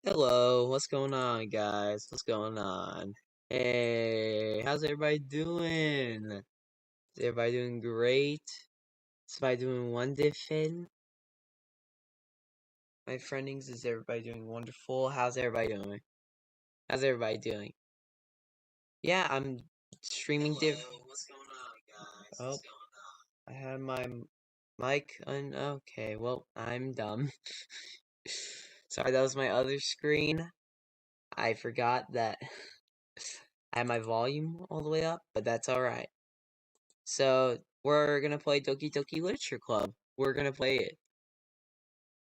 Hello, what's going on, guys? What's going on? Hey, how's everybody doing? Is everybody doing great? Is everybody doing wonderful? My friendings, is everybody doing wonderful? How's everybody doing? How's everybody doing? Yeah, I'm streaming What's going on, guys? Oh, I had my mic okay, well, I'm dumb. Sorry, that was my other screen. I forgot that I had my volume all the way up, but that's alright. So, we're gonna play Doki Doki Literature Club. We're gonna play it.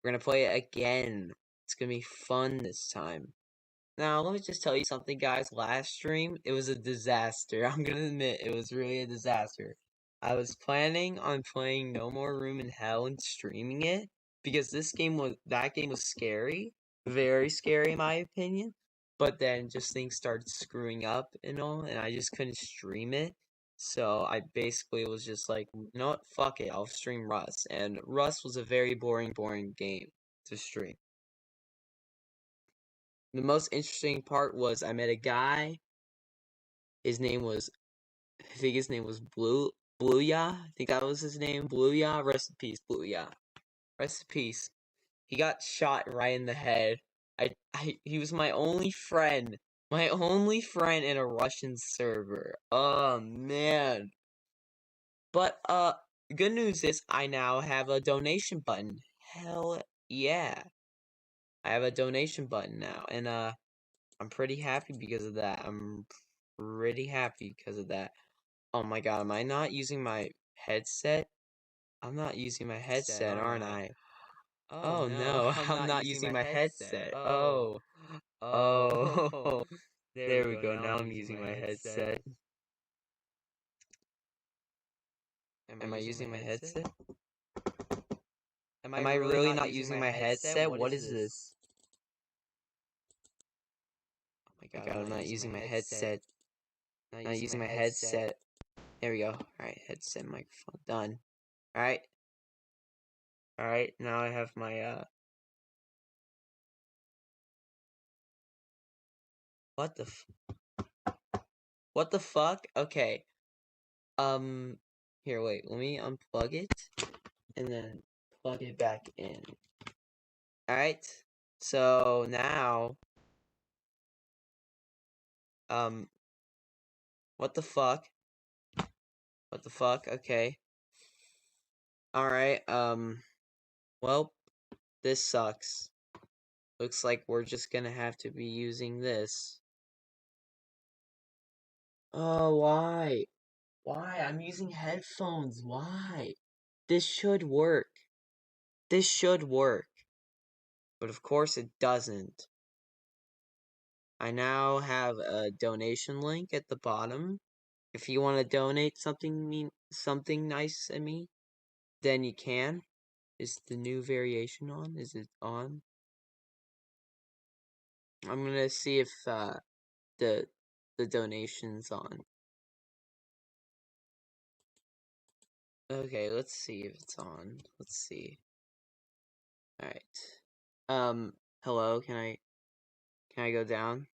We're gonna play it again. It's gonna be fun this time. Now, let me just tell you something, guys. Last stream, it was a disaster. I'm gonna admit, it was really a disaster. I was planning on playing No More Room in Hell and streaming it, because that game was scary. Very scary, in my opinion. But then just things started screwing up and all, and I just couldn't stream it. So I basically was just like, you know what, fuck it, I'll stream Rust. And Rust was a very boring game to stream. The most interesting part was I met a guy. I think his name was Blueya. I think that was his name. Blueya. Rest in peace, Blueya. Rest in peace. He got shot right in the head. He was my only friend. My only friend in a Russian server. Oh, man. But, good news is I now have a donation button. Hell yeah. I have a donation button now. And, I'm pretty happy because of that. I'm pretty happy because of that. Oh my god, am I not using my headset? I'm not using my headset, aren't I? Oh no, I'm not using my headset. Oh. There we go, now I'm using my headset. Am I using my headset? Am I really not using my headset? What is this? Oh my god, I'm not using my headset. Not using my headset. There we go. Alright, headset microphone done. Alright. Alright, now I have my, What the fuck? Okay. Here, wait, let me unplug it, and then plug it back in. Alright, so now, what the fuck? What the fuck? Okay. Alright, well, this sucks. Looks like we're just gonna have to be using this. Oh, why? Why? I'm using headphones, why? This should work. This should work. But of course it doesn't. I now have a donation link at the bottom. If you want to donate something nice to me, then you can. Is the new variation on? Is it on? I'm gonna see if the donation's on. Okay, let's see if it's on. Let's see. Alright. Hello, can I go down?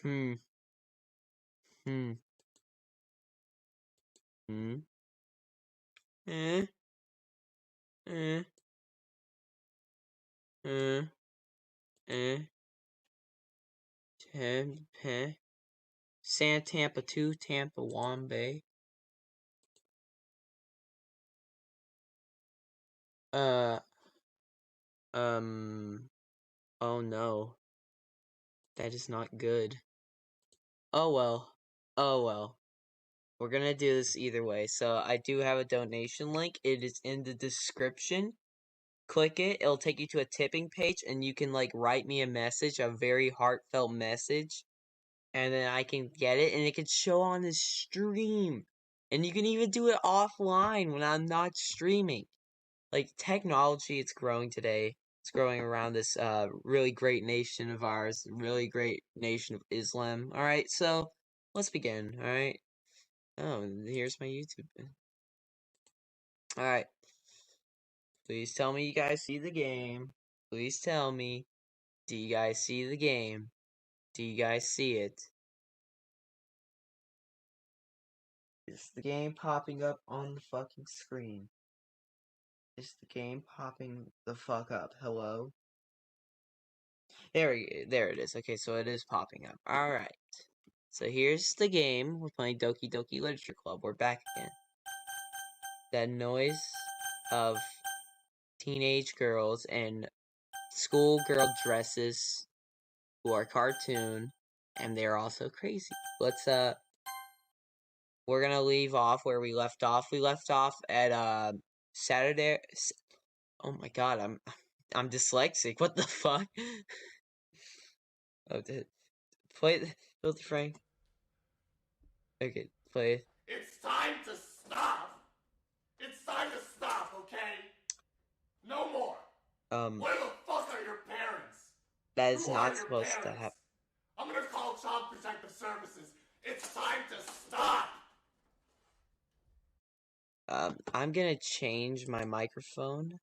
Hmm. Hmm. Eh. Eh. Eh. Eh. Tampa. San Tampa 2, Tampa Wombe. Oh no. That is not good. Oh well. Oh well. We're gonna do this either way. So I do have a donation link. It is in the description. Click it. It'll take you to a tipping page, and you can like write me a message, a very heartfelt message, and then I can get it, and it can show on the stream. And you can even do it offline when I'm not streaming. Like, technology, it's growing today. It's growing around this really great nation of ours, really great nation of Islam. Alright, so let's begin, alright? Oh, here's my YouTube. Alright. Please tell me you guys see the game. Please tell me. Do you guys see the game? Do you guys see it? Is the game popping up on the fucking screen? Is the game popping the fuck up? Hello? There it is. Okay, so it is popping up. Alright. So here's the game. We're playing Doki Doki Literature Club. We're back again. That noise of teenage girls in schoolgirl dresses who are cartoon, and they're also crazy. We're gonna leave off where we left off. We left off at Saturday. Oh my god, I'm dyslexic. What the fuck? Oh, play it, Filter Frank. Okay, play it. It's time to stop. It's time to stop, okay? No more. Where the fuck are your parents? That is Who not are your supposed to parents? happen. I'm gonna call Child Protective Services. It's time to stop. I'm gonna change my microphone.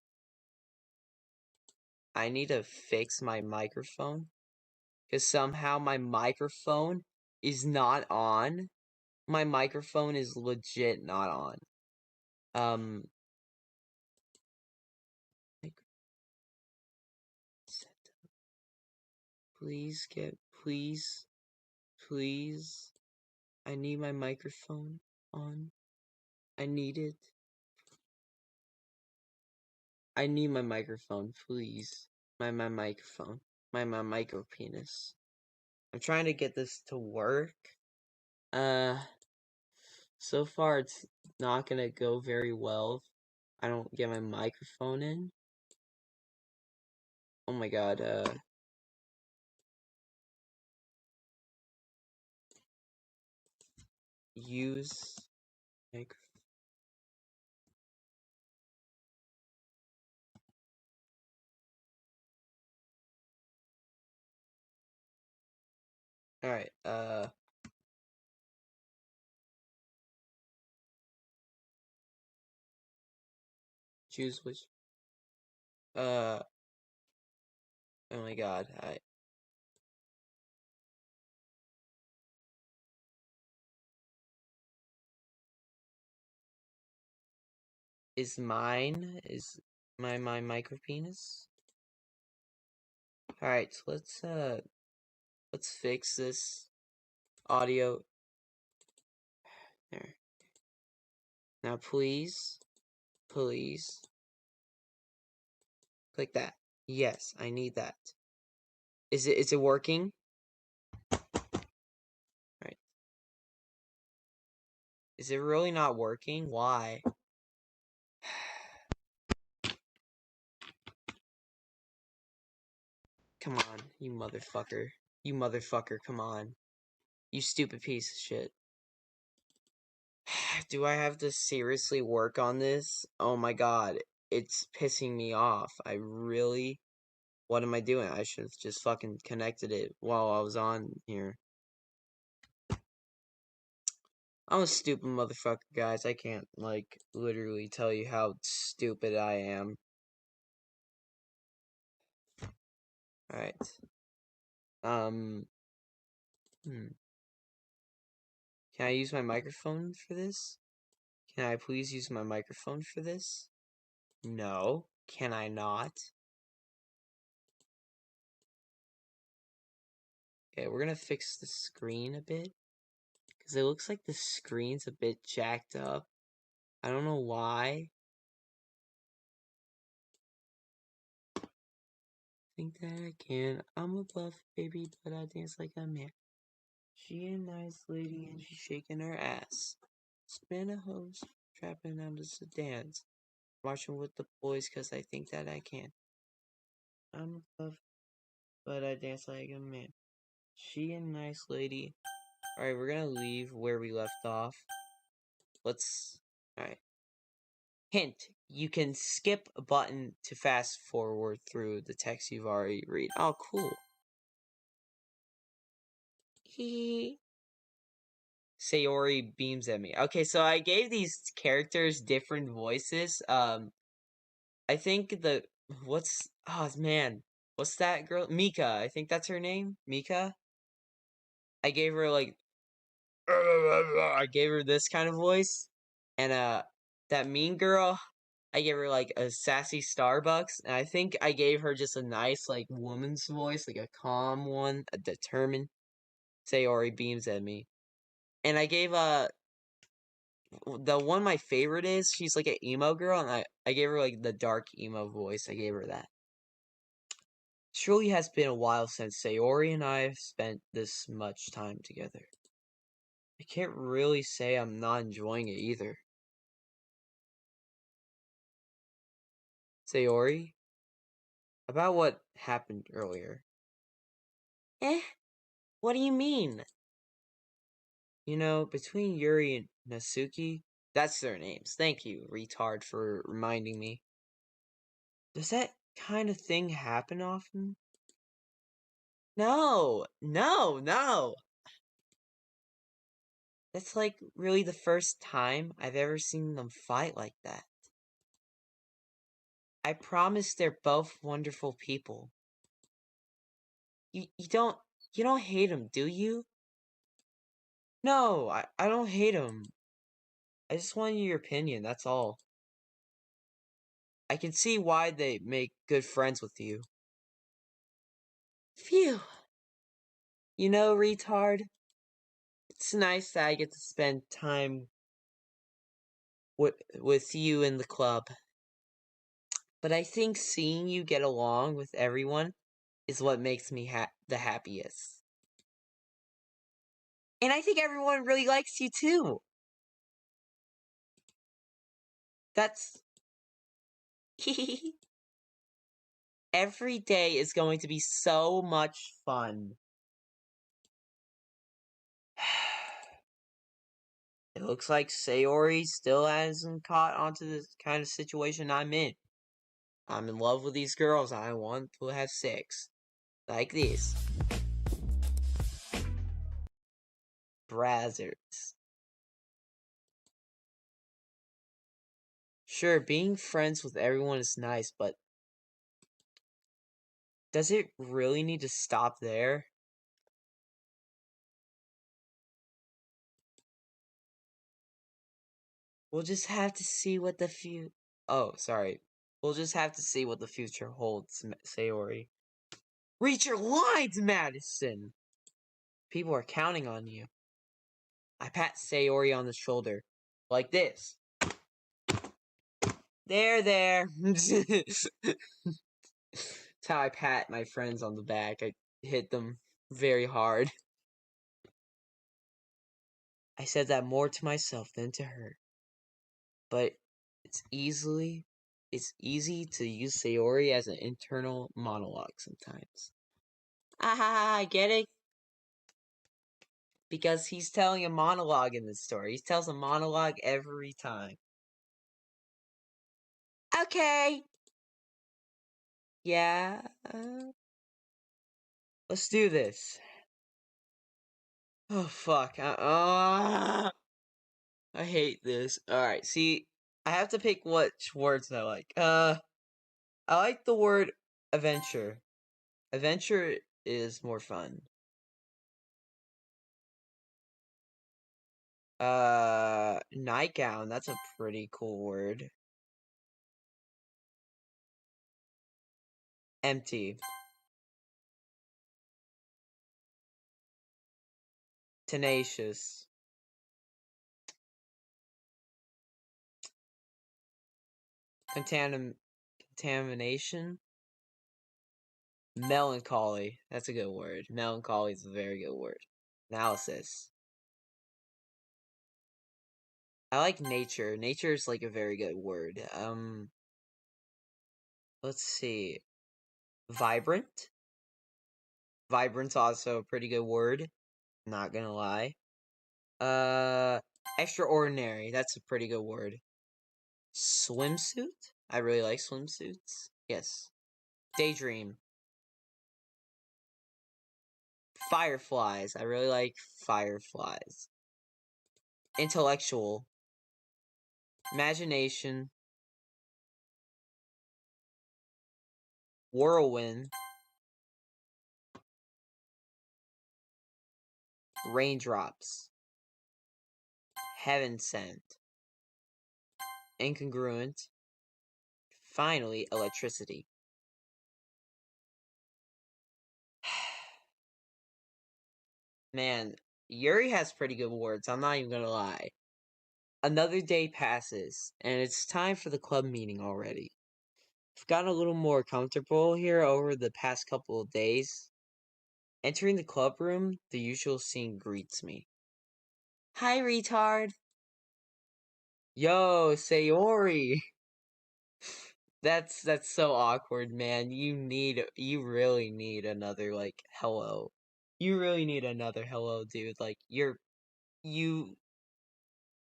I need to fix my microphone. Because somehow my microphone is not on. My microphone is legit not on. Please, please. I need my microphone on. I need it. I need my microphone, please. My microphone. My micro penis. I'm trying to get this to work. So far it's not gonna go very well if I don't get my microphone in. Oh my god, use microphone. Alright, choose which, oh my god, is my micro penis? Alright, so let's fix this audio. There. Now please click that. Yes, I need that. Is it working? Right. Is it really not working? Why? Come on, you motherfucker. You motherfucker, come on. You stupid piece of shit. Do I have to seriously work on this? Oh my god, it's pissing me off. What am I doing? I should have just fucking connected it while I was on here. I'm a stupid motherfucker, guys. I can't, like, literally tell you how stupid I am. Alright. Can I use my microphone for this? Can I please use my microphone for this? No. Can I not? Okay, we're gonna fix the screen a bit. Because it looks like the screen's a bit jacked up. I don't know why. Think that I can. I'm a buff baby, but I dance like a man. She a nice lady and she's shaking her ass. Spin a hose, trapping on the sedans. Marching with the boys cause I think that I can. I'm a buff, but I dance like a man. She a nice lady. Alright, we're gonna leave where we left off. Alright. Hint, you can skip a button to fast forward through the text you've already read. Oh, cool. Sayori beams at me. Okay, so I gave these characters different voices. I think what's that girl? Mika. I think that's her name. Mika. I gave her like I gave her this kind of voice. And that mean girl, I gave her like a sassy Starbucks, and I think I gave her just a nice like woman's voice, like a calm one, a determined. Sayori beams at me. And I gave the one my favorite is, she's like an emo girl, and I gave her like the dark emo voice. I gave her that. Surely has been a while since Sayori and I have spent this much time together. I can't really say I'm not enjoying it either. Sayori? About what happened earlier. What do you mean? You know, between Yuri and Natsuki, that's their names. Thank you, retard, for reminding me. Does that kind of thing happen often? No! That's like really the first time I've ever seen them fight like that. I promise they're both wonderful people. You don't hate them, do you? No, I don't hate them. I just wanted your opinion, that's all. I can see why they make good friends with you. Phew. You know, retard, it's nice that I get to spend time with you in the club. But I think seeing you get along with everyone is what makes me the happiest. And I think everyone really likes you too. That's... Every day is going to be so much fun. It looks like Sayori still hasn't caught onto the kind of situation I'm in. I'm in love with these girls. I want to have sex. Like this. Brazzers. Sure, being friends with everyone is nice, but does it really need to stop there? We'll just have to see what the We'll just have to see what the future holds, Sayori. Reach your lines, Madison! People are counting on you. I pat Sayori on the shoulder. Like this. There. That's how I pat my friends on the back. I hit them very hard. I said that more to myself than to her. But it's easy to use Sayori as an internal monologue sometimes. I get it. Because he's telling a monologue in this story. He tells a monologue every time. Okay. Yeah. Let's do this. Oh, fuck. I hate this. Alright, see, I have to pick which words I like. I like the word adventure. Adventure is more fun. Nightgown, that's a pretty cool word. Empty. Tenacious. Contamination. Melancholy. That's a good word. Melancholy is a very good word. Analysis. I like nature. Nature is like a very good word. Let's see. Vibrant. Vibrant's also a pretty good word. Not gonna lie. Extraordinary. That's a pretty good word. Swimsuit? I really like swimsuits. Yes. Daydream. Fireflies. I really like fireflies. intellectual, imagination, whirlwind, raindrops, heaven sent, incongruent, finally electricity. Man, Yuri has pretty good words, I'm not even gonna lie. Another day passes, and it's time for the club meeting already. I've gotten a little more comfortable here over the past couple of days. Entering the club room, the usual scene greets me. Hi, retard. Yo, Sayori. That's so awkward, man. You really need another, like, hello. You really need another hello, dude. Like, you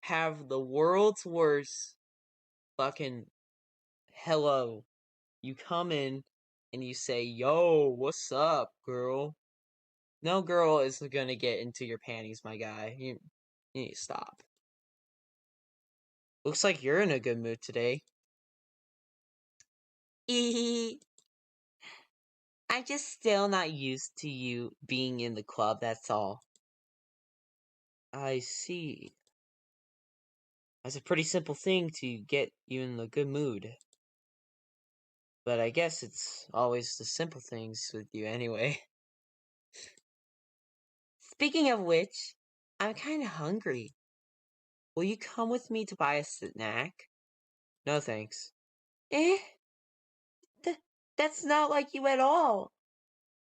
have the world's worst fucking hello. You come in and you say, yo, what's up, girl? No girl is gonna get into your panties, my guy. You need to stop. Looks like you're in a good mood today. I'm just still not used to you being in the club, that's all. I see. That's a pretty simple thing to get you in a good mood. But I guess it's always the simple things with you anyway. Speaking of which, I'm kinda hungry. Will you come with me to buy a snack? No thanks. That's not like you at all.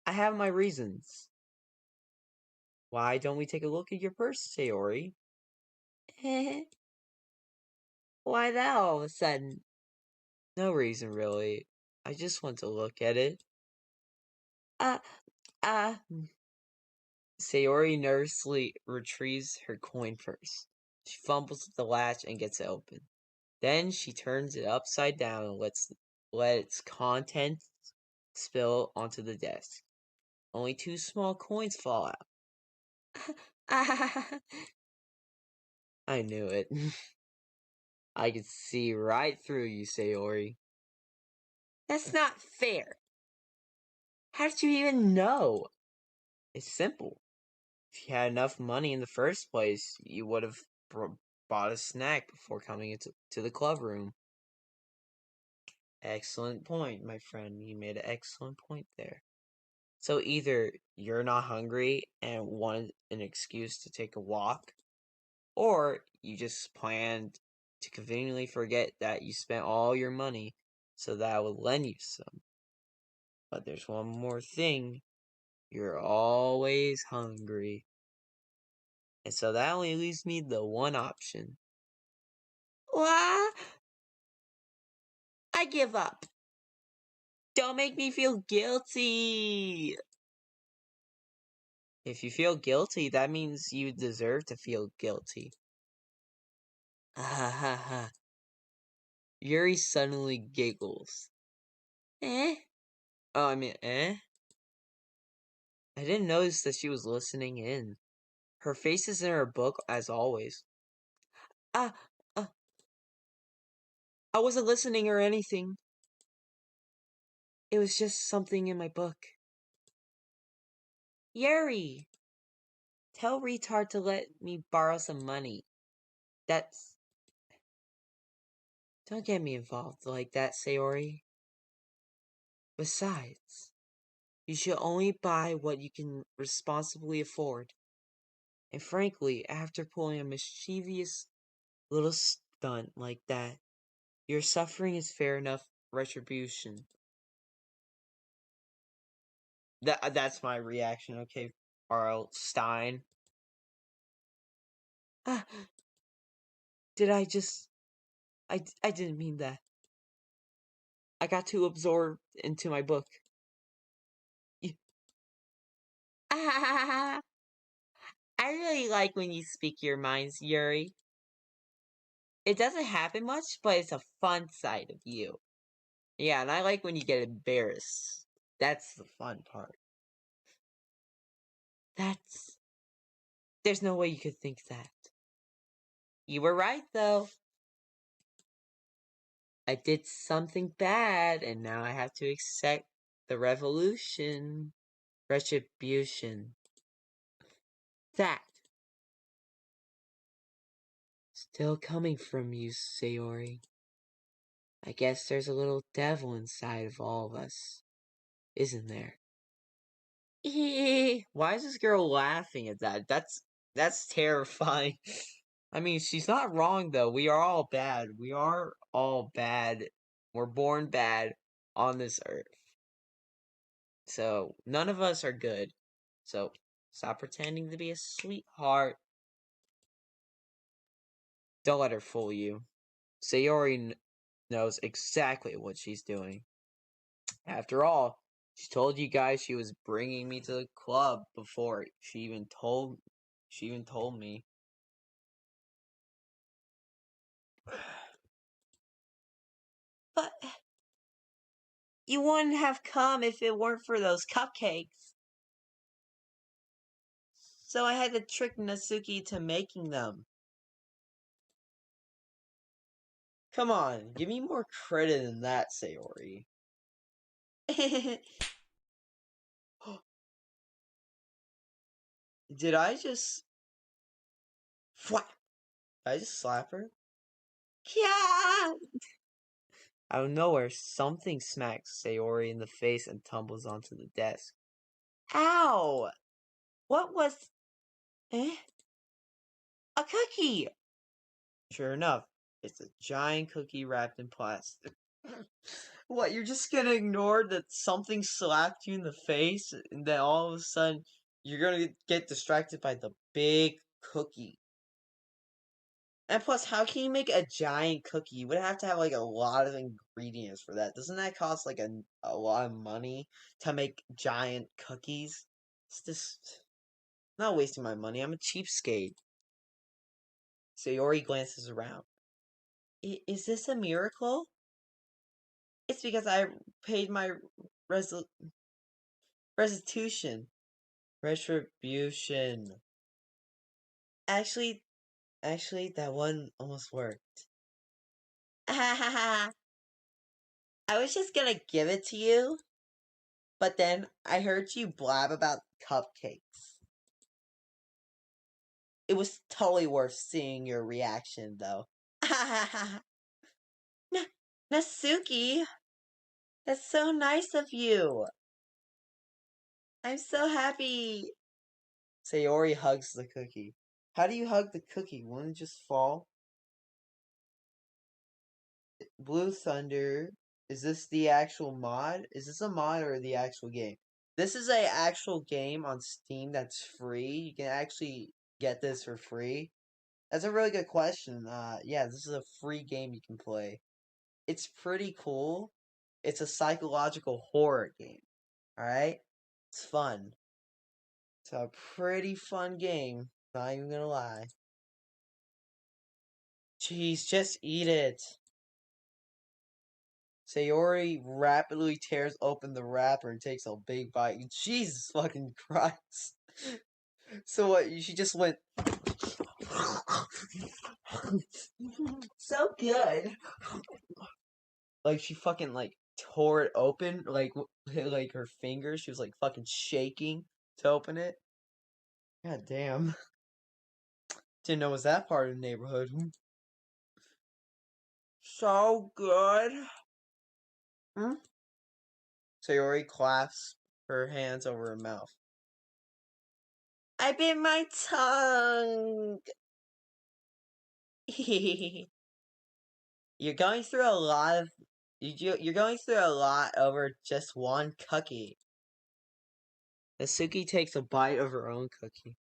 I have my reasons. Why don't we take a look at your purse, Sayori? Why that all of a sudden? No reason, really. I just want to look at it. Sayori nervously retrieves her coin purse. She fumbles with the latch and gets it open. Then she turns it upside down and let its contents spill onto the desk. Only 2 small coins fall out. I knew it. I could see right through you, Sayori. That's not fair. How did you even know? It's simple. If you had enough money in the first place, you would have bought a snack before coming into the club room. Excellent point, my friend. You made an excellent point there. So either you're not hungry and wanted an excuse to take a walk, or you just planned to conveniently forget that you spent all your money so that I would lend you some. But there's one more thing. You're always hungry. And so that only leaves me the one option. What? I give up. Don't make me feel guilty. If you feel guilty, that means you deserve to feel guilty. Ha ha ha. Yuri suddenly giggles. Oh, I mean, I didn't notice that she was listening in. Her face is in her book as always. I wasn't listening or anything. It was just something in my book. Yuri! Tell retard to let me borrow some money. Don't get me involved like that, Sayori. Besides, you should only buy what you can responsibly afford. And frankly, after pulling a mischievous little stunt like that, your suffering is fair enough retribution. That's my reaction, okay, R.L. Stein. Did I just... I didn't mean that. I got too absorbed into my book. I really like when you speak your minds, Yuri. It doesn't happen much, but it's a fun side of you. Yeah, and I like when you get embarrassed. That's the fun part. There's no way you could think that. You were right, though. I did something bad, and now I have to accept the retribution. That. Still coming from you, Sayori. I guess there's a little devil inside of all of us, isn't there? Why is this girl laughing at that? That's terrifying. I mean, she's not wrong though. We are all bad. We are all bad. We're born bad on this earth. So none of us are good. So stop pretending to be a sweetheart. Don't let her fool you. Sayori knows exactly what she's doing. After all, she told you guys she was bringing me to the club before she even told me. But you wouldn't have come if it weren't for those cupcakes. So I had to trick Natsuki to making them. Come on, give me more credit than that, Sayori. Did I just... Flap! Did I just slap her? Yeah! Out of nowhere, something smacks Sayori in the face and tumbles onto the desk. Ow! What was... Eh? A cookie! Sure enough, it's a giant cookie wrapped in plastic. What, you're just gonna ignore that something slapped you in the face, and then all of a sudden, you're gonna get distracted by the big cookie? And plus, how can you make a giant cookie? You would have to have, like, a lot of ingredients for that. Doesn't that cost, like, a lot of money to make giant cookies? It's just... not wasting my money. I'm a cheapskate. Sayori glances around. Is this a miracle? It's because I paid my restitution. Retribution. Actually, that one almost worked. I was just gonna give it to you, but then I heard you blab about cupcakes. It was totally worth seeing your reaction, though. Natsuki, that's so nice of you. I'm so happy. Sayori hugs the cookie. How do you hug the cookie? Wouldn't it just fall? Blue Thunder. Is this the actual mod? Is this a mod or the actual game? This is a actual game on Steam that's free. You can actually get this for free. That's a really good question. Yeah, this is a free game you can play. It's pretty cool. It's a psychological horror game. Alright? It's fun. It's a pretty fun game. Not even gonna lie. Jeez, just eat it. Sayori rapidly tears open the wrapper and takes a big bite. Jesus fucking Christ. So what, she just went... so good. Like, she fucking, like, tore it open. Like her fingers. She was, like, fucking shaking to open it. God damn. Didn't know it was that part of the neighborhood. So good. Sayori clasps her hands over her mouth. I bit my tongue. You're going through a lot of... You're going through a lot over just one cookie. Natsuki takes a bite of her own cookie.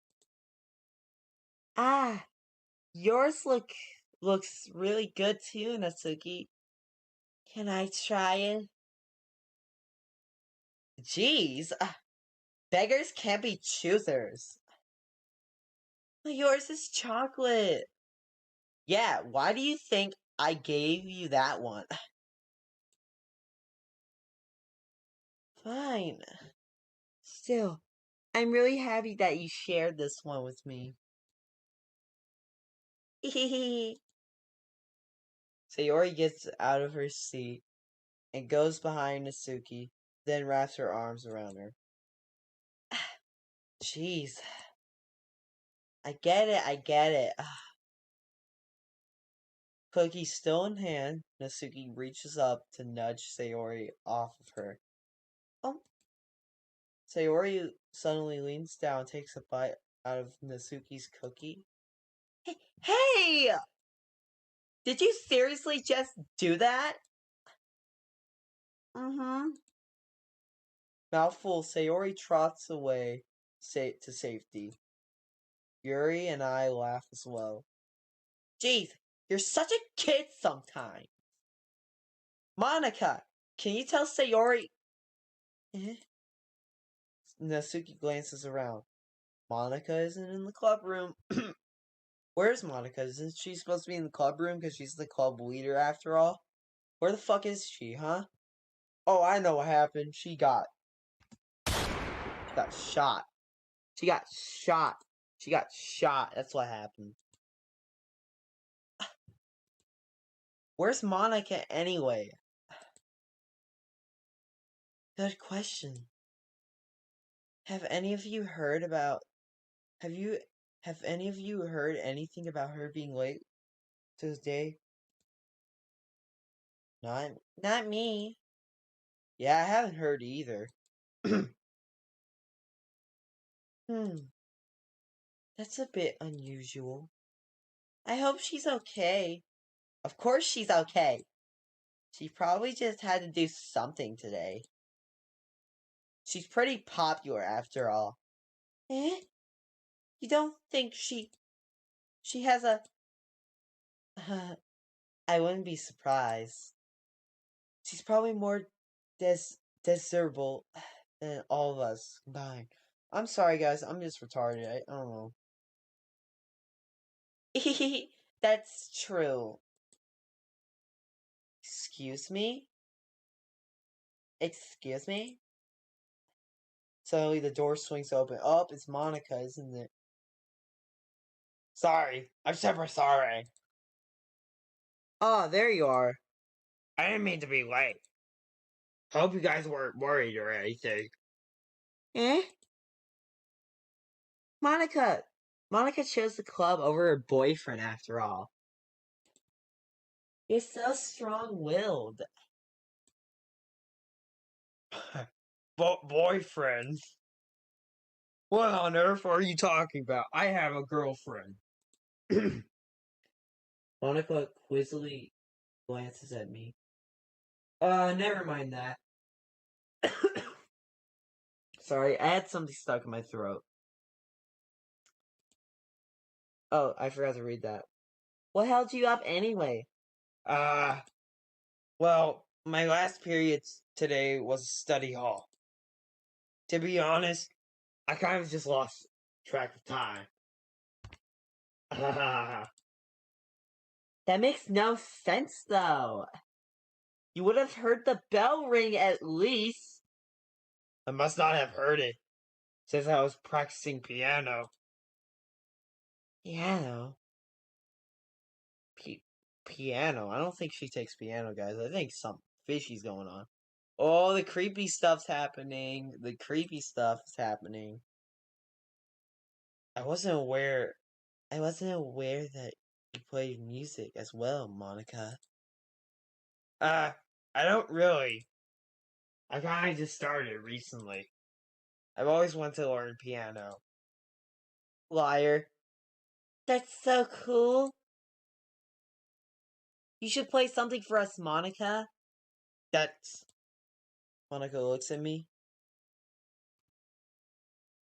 Ah, yours looks really good too, Natsuki. Can I try it? Jeez, beggars can't be choosers. Yours is chocolate. Yeah, why do you think I gave you that one? Fine. Still, I'm really happy that you shared this one with me. Sayori gets out of her seat and goes behind Natsuki, then wraps her arms around her. Jeez. I get it. Cookie still in hand, Natsuki reaches up to nudge Sayori off of her. Oh. Sayori suddenly leans down and takes a bite out of Natsuki's cookie. Hey! Did you seriously just do that? Mm-hmm. Mouthful, Sayori trots away to safety. Yuri and I laugh as well. Jeez, you're such a kid sometimes. Monica, can you tell Sayori... Natsuki glances around. Monica isn't in the club room. Where's Monica? Isn't she supposed to be in the club room because she's the club leader after all? Where the fuck is she, huh? Oh, I know what happened. She got shot. She got shot. That's what happened. Where's Monica anyway? Good question. Have any of you heard anything about her being late to this day? Not me. Yeah, I haven't heard either. That's a bit unusual. I hope she's okay. Of course she's okay. She probably just had to do something today. She's pretty popular after all. Eh? You don't think she has a... I wouldn't be surprised. She's probably more desirable than all of us combined. I'm sorry, guys. I'm just retarded. I don't know. That's true. Excuse me? Excuse me? Suddenly the door swings open. Oh, it's Monica, isn't it? Sorry. I'm super sorry. Oh, there you are. I didn't mean to be late. Hope you guys weren't worried or anything. Eh? Monica chose the club over her boyfriend after all. You're so strong-willed. Boyfriend? What on earth are you talking about? I have a girlfriend. Monica quizzically glances at me. Never mind that. Sorry, I had something stuck in my throat. Oh, I forgot to read that. What held you up anyway? Well, my last period today was study hall. To be honest, I kind of just lost track of time. That makes no sense, though. You would have heard the bell ring at least. I must not have heard it, since I was practicing piano. Piano? Piano? I don't think she takes piano, guys. I think something fishy's going on. Oh, the creepy stuff's happening. The creepy stuff is happening. I wasn't aware that you played music as well, Monica. I don't really. I kinda just started recently. I've always wanted to learn piano. Liar. That's so cool. You should play something for us, Monica. Monica looks at me.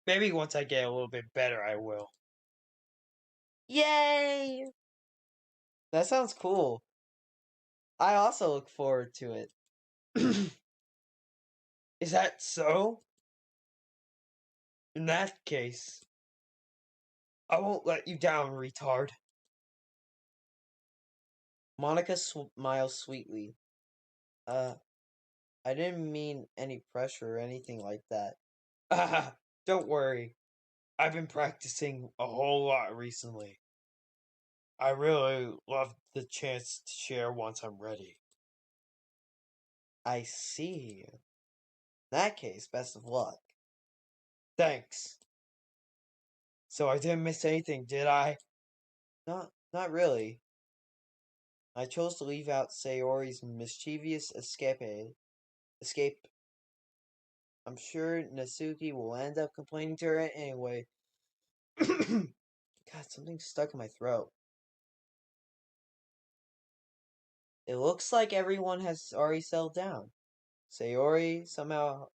Maybe once I get a little bit better, I will. Yay! That sounds cool. I also look forward to it. Is that so? In that case, I won't let you down, retard. Monica smiles sweetly. I didn't mean any pressure or anything like that. Don't worry. I've been practicing a whole lot recently. I really love the chance to share once I'm ready. I see. In that case, best of luck. Thanks. So I didn't miss anything, did I? Not really. I chose to leave out Sayori's mischievous escape. I'm sure Natsuki will end up complaining to her anyway. God, something's stuck in my throat. It looks like everyone has already settled down. Sayori somehow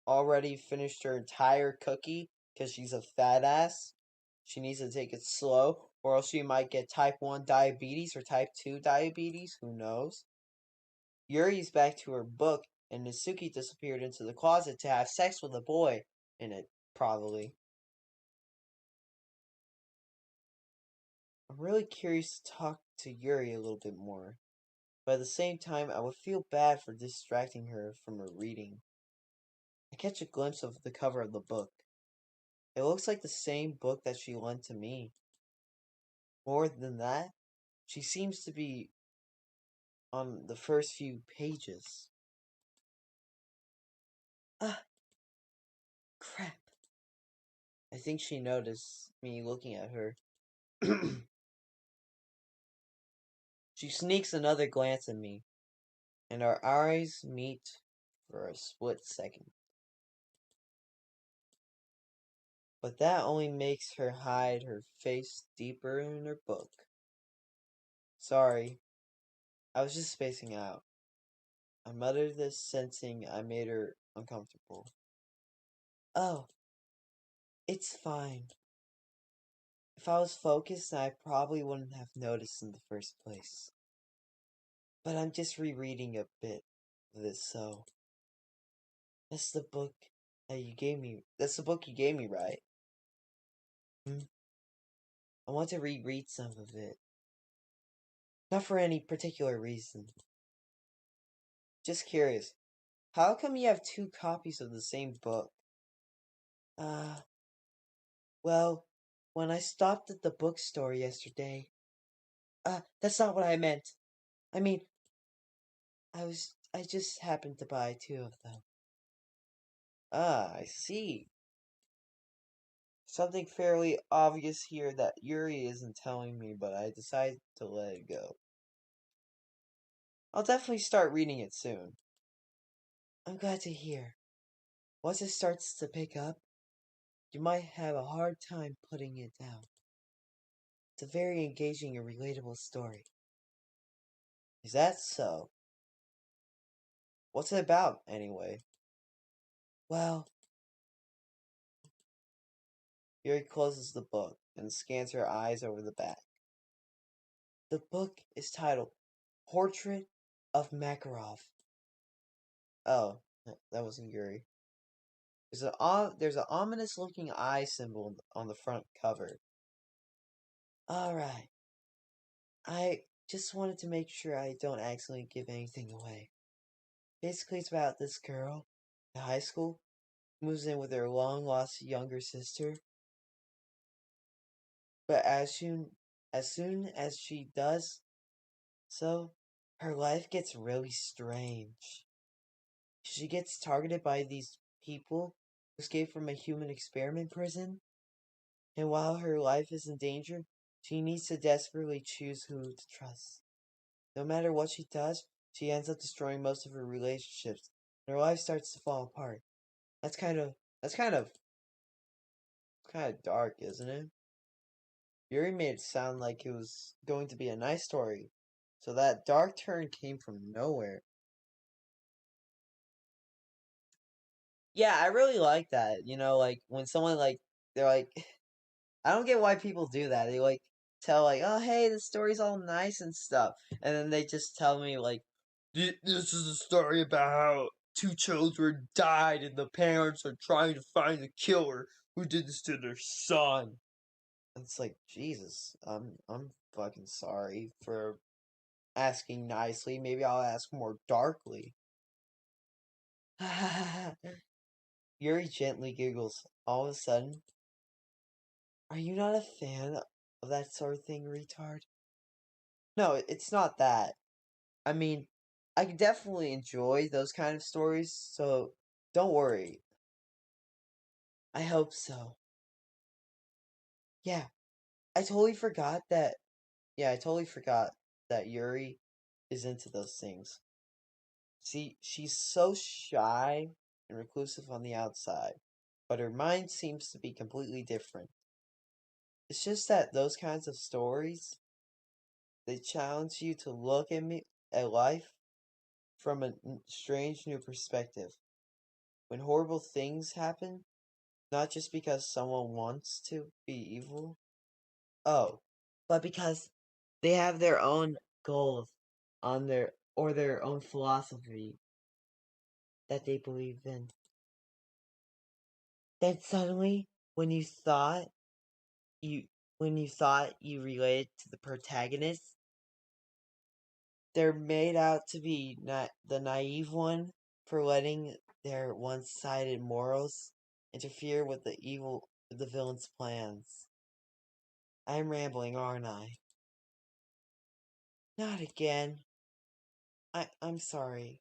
already finished her entire cookie because she's a fat ass. She needs to take it slow, or else she might get type 1 diabetes or type 2 diabetes. Who knows? Yuri's back to her book, and Natsuki disappeared into the closet to have sex with a boy in it, probably. I'm really curious to talk to Yuri a little bit more, but at the same time, I would feel bad for distracting her from her reading. I catch a glimpse of the cover of the book. It looks like the same book that she lent to me. More than that, she seems to be on the first few pages. Ah, crap. I think she noticed me looking at her. She sneaks another glance at me, and our eyes meet for a split second. But that only makes her hide her face deeper in her book. Sorry, I was just spacing out. I muttered this, sensing I made her uncomfortable. Oh, it's fine. If I was focused, I probably wouldn't have noticed in the first place. But I'm just rereading a bit of this, so... That's the book you gave me, right? I want to reread some of it. Not for any particular reason. Just curious. How come you have 2 copies of the same book? Well, when I stopped at the bookstore yesterday... that's not what I meant. I mean, I just happened to buy 2 of them. I see. Something fairly obvious here that Yuri isn't telling me, but I decided to let it go. I'll definitely start reading it soon. I'm glad to hear. Once it starts to pick up, you might have a hard time putting it down. It's a very engaging and relatable story. Is that so? What's it about, anyway? Well, Yuri closes the book and scans her eyes over the back. The book is titled Portrait of Makarov. Oh, that wasn't Yuri. There's an ominous-looking eye symbol on the front cover. Alright. I just wanted to make sure I don't accidentally give anything away. Basically, it's about this girl in high school moves in with her long-lost younger sister. But as soon as she does so, her life gets really strange. She gets targeted by these people who escaped from a human experiment prison. And while her life is in danger, she needs to desperately choose who to trust. No matter what she does, she ends up destroying most of her relationships, and her life starts to fall apart. That's kind of dark, isn't it? Yuri made it sound like it was going to be a nice story, so that dark turn came from nowhere. Yeah, I really like that. Like when someone they're like, I don't get why people do that. They tell oh hey, the story's all nice and stuff, and then they just tell me this is a story about how 2 children died and the parents are trying to find the killer who did this to their son. It's like, Jesus, I'm fucking sorry for asking nicely. Maybe I'll ask more darkly. Yuri gently giggles. All of a sudden, are you not a fan of that sort of thing, retard? No, it's not that. I mean, I can definitely enjoy those kind of stories, so don't worry. I hope so. Yeah, I totally forgot that. Yeah, I totally forgot that Yuri is into those things. See, she's so shy and reclusive on the outside, but her mind seems to be completely different. It's just that those kinds of stories, they challenge you to look at life from a strange new perspective. When horrible things happen, not just because someone wants to be evil, oh, but because they have their own goals on their own philosophy that they believe in. Then suddenly, when you thought you related to the protagonist, they're made out to be not the naive one for letting their one-sided morals interfere with the villain's plans. I'm rambling, aren't I? Not again. I'm sorry.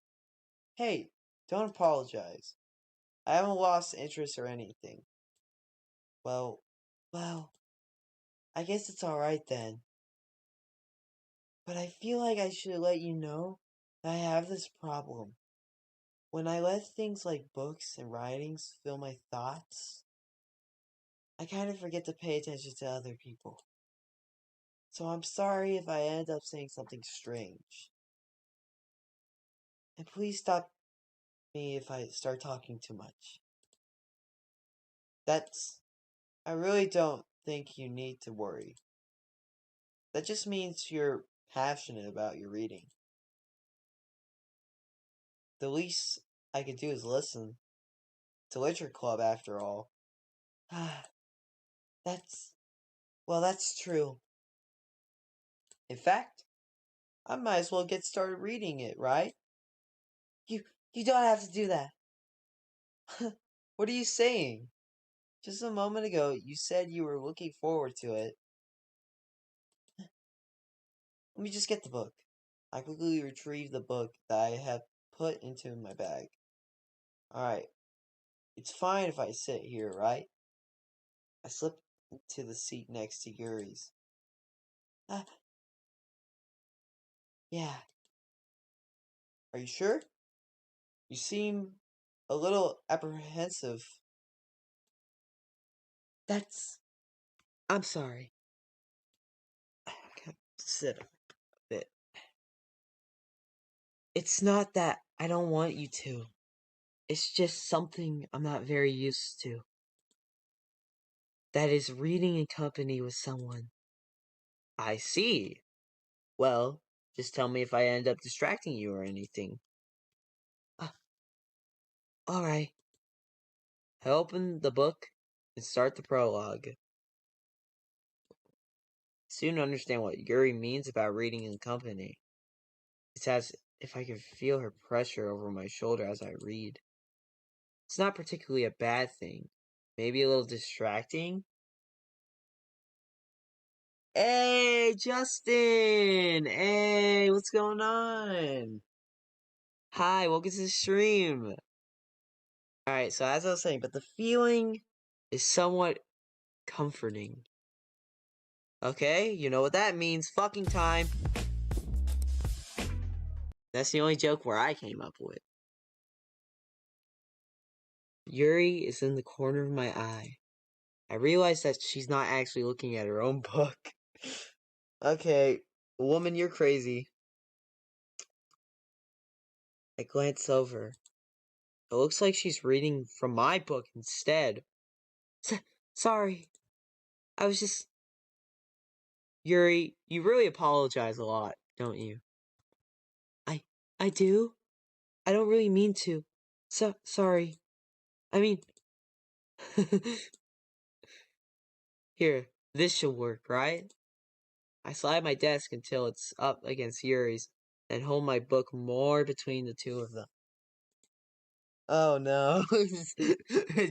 Hey, don't apologize. I haven't lost interest or anything. Well, I guess it's alright then. But I feel like I should let you know that I have this problem. When I let things like books and writings fill my thoughts, I kind of forget to pay attention to other people. So I'm sorry if I end up saying something strange. And please stop me if I start talking too much. I really don't think you need to worry. That just means you're passionate about your reading. The least I could do is listen. It's a literature club after all. That's true. In fact, I might as well get started reading it, right? You don't have to do that. What are you saying? Just a moment ago, you said you were looking forward to it. Let me just get the book. I quickly retrieved the book that I had put into my bag. Alright. It's fine if I sit here, right? I slipped to the seat next to Yuri's. Yeah. Are you sure? You seem a little apprehensive. I'm sorry. I can't sit a bit. It's not that I don't want you to. It's just something I'm not very used to. That is reading in company with someone. I see. Well, just tell me if I end up distracting you or anything. Alright. I open the book and start the prologue. Soon understand what Yuri means about reading in company. It's as if I could feel her pressure over my shoulder as I read. It's not particularly a bad thing. Maybe a little distracting. Hey, Justin! Hey, what's going on? Hi, welcome to the stream. Alright, so as I was saying, but the feeling is somewhat comforting. Okay, you know what that means. Fucking time. That's the only joke where I came up with. Yuri is in the corner of my eye. I realize that she's not actually looking at her own book. Okay, woman, you're crazy. I glance over. It looks like she's reading from my book instead. Sorry. I was just... Yuri, you really apologize a lot, don't you? I do? I don't really mean to. Sorry. I mean... Here, this should work, right? I slide my desk until it's up against Yuri's, and hold my book more between the two of them. Oh no.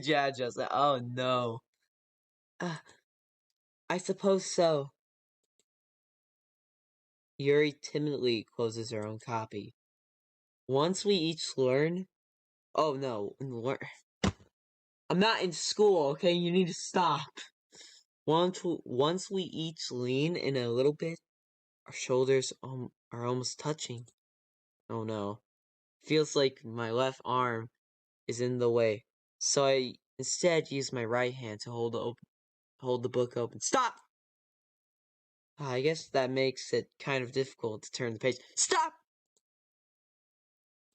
Yeah, Justin. Oh no. I suppose so. Yuri timidly closes her own copy. Once we each learn... Oh no, I'm not in school, okay? You need to stop. Once we each lean in a little bit, our shoulders are almost touching. Oh no. Feels like my left arm is in the way. So I instead use my right hand to hold the book open. Stop! I guess that makes it kind of difficult to turn the page. Stop!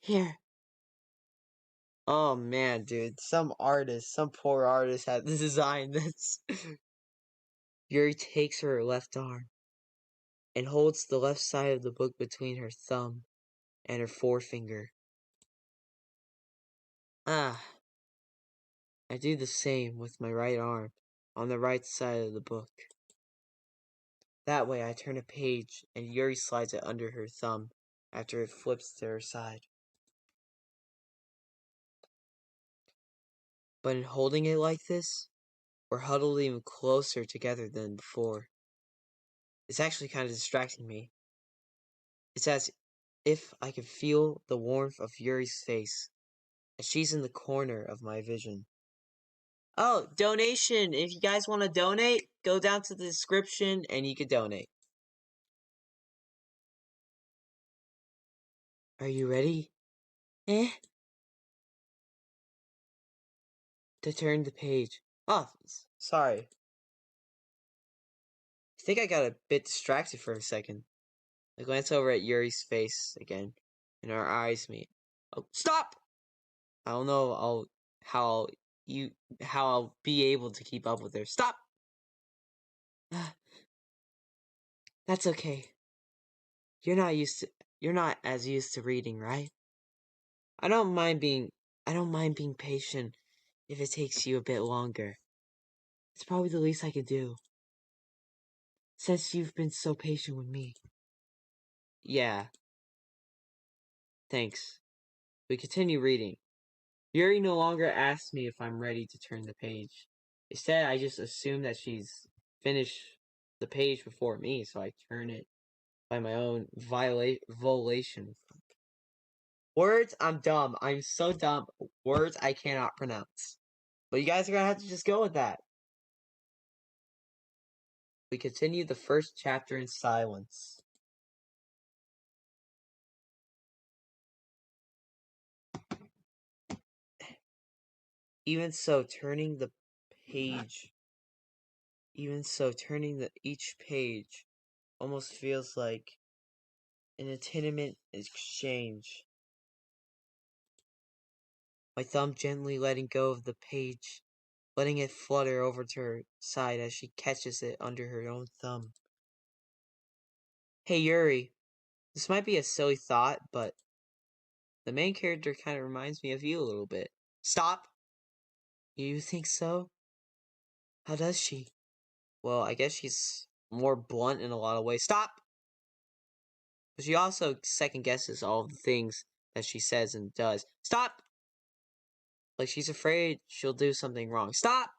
Here. Oh man, dude. Some poor artist had designed this. Yuri takes her left arm and holds the left side of the book between her thumb and her forefinger. Ah. I do the same with my right arm on the right side of the book. That way I turn a page and Yuri slides it under her thumb after it flips to her side. But in holding it like this, we're huddled even closer together than before. It's actually kind of distracting me. It's as if I could feel the warmth of Yuri's face as she's in the corner of my vision. Oh, donation! If you guys want to donate, go down to the description and you can donate. Are you ready? To turn the page. Oh, sorry. I think I got a bit distracted for a second. I glance over at Yuri's face again, and our eyes meet. Oh, stop! I don't know how I'll be able to keep up with her. Stop! That's okay. You're not as used to reading, right? I don't mind being patient if it takes you a bit longer. It's probably the least I can do, since you've been so patient with me. Yeah. Thanks. We continue reading. Yuri no longer asks me if I'm ready to turn the page. Instead, I just assume that she's finished the page before me, so I turn it by my own volition. Words, I'm dumb. I'm so dumb. Words I cannot pronounce. But you guys are gonna have to just go with that. We continue the first chapter in silence. Even so, turning each page almost feels like an intimate exchange. My thumb gently letting go of the page, letting it flutter over to her side as she catches it under her own thumb. Hey Yuri, this might be a silly thought, but the main character kind of reminds me of you a little bit. Stop! You think so? How does she? Well, I guess she's more blunt in a lot of ways. Stop! But she also second guesses all of the things that she says and does. Stop! Like she's afraid she'll do something wrong. Stop!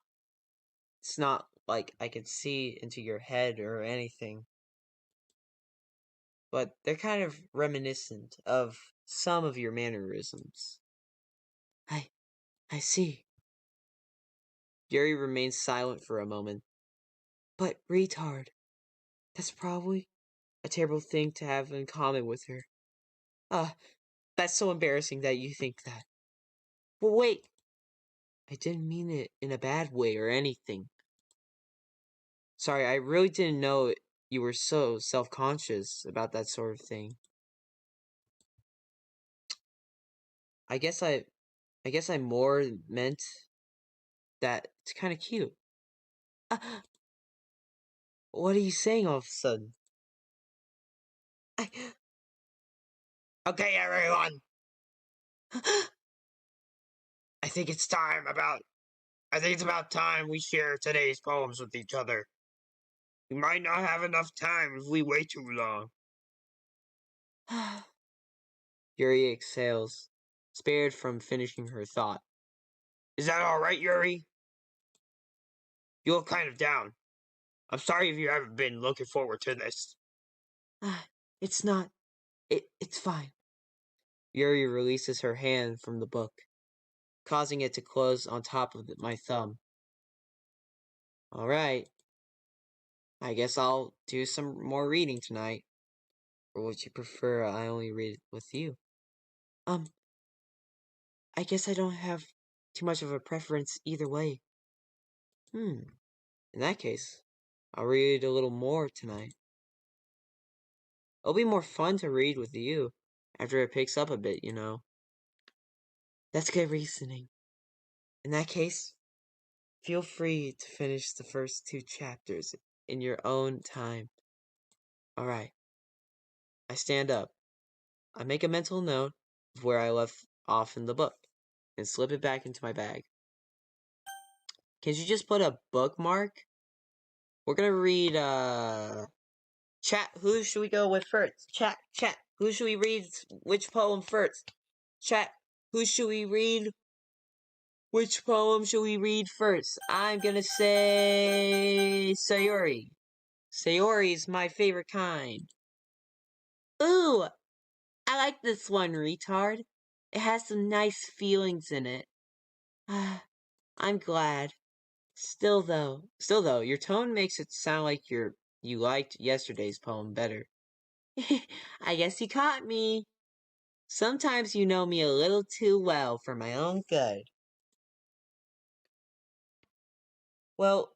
It's not like I can see into your head or anything. But they're kind of reminiscent of some of your mannerisms. I see. Yuri remains silent for a moment. But retard. That's probably a terrible thing to have in common with her. That's so embarrassing that you think that. Well, wait. I didn't mean it in a bad way or anything. Sorry, I really didn't know you were so self-conscious about that sort of thing. I guess I more meant that it's kind of cute. What are you saying all of a sudden? Okay, everyone. I think it's about time we share today's poems with each other. We might not have enough time if we wait too long. Yuri exhales, spared from finishing her thought. Is that alright, Yuri? You look kind of down. I'm sorry if you haven't been looking forward to this. It's not. It's fine. Yuri releases her hand from the book, causing it to close on top of my thumb. Alright. I guess I'll do some more reading tonight. Or would you prefer I only read with you? I guess I don't have too much of a preference either way. In that case, I'll read a little more tonight. It'll be more fun to read with you after it picks up a bit, you know. That's good reasoning. In that case, feel free to finish the first 2 chapters in your own time. Alright. I stand up. I make a mental note of where I left off in the book and slip it back into my bag. Can't you just put a bookmark? We're gonna read, Chat, who should we go with first? Chat, who should we read which poem first? Chat, who should we read? Which poem should we read first? I'm gonna say Sayori. Sayori's my favorite kind. Ooh, I like this one, retard. It has some nice feelings in it. I'm glad. Still though, your tone makes it sound like you liked yesterday's poem better. I guess you caught me. Sometimes you know me a little too well for my own good. Well,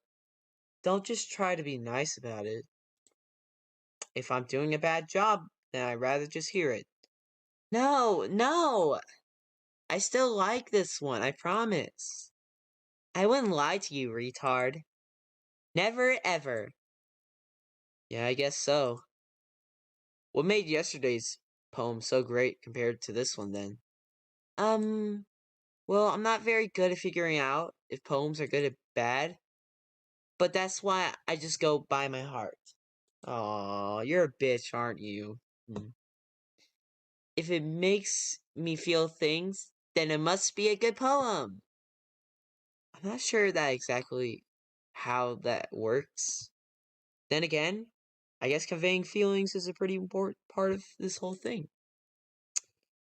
don't just try to be nice about it. If I'm doing a bad job, then I'd rather just hear it. No! I still like this one, I promise. I wouldn't lie to you, retard. Never ever. Yeah, I guess so. What made yesterday's poem so great compared to this one, then? Well, I'm not very good at figuring out if poems are good or bad, but that's why I just go by my heart. Aw, you're a bitch, aren't you? If it makes me feel things, then it must be a good poem. I'm not sure that exactly how that works. Then again, I guess conveying feelings is a pretty important part of this whole thing.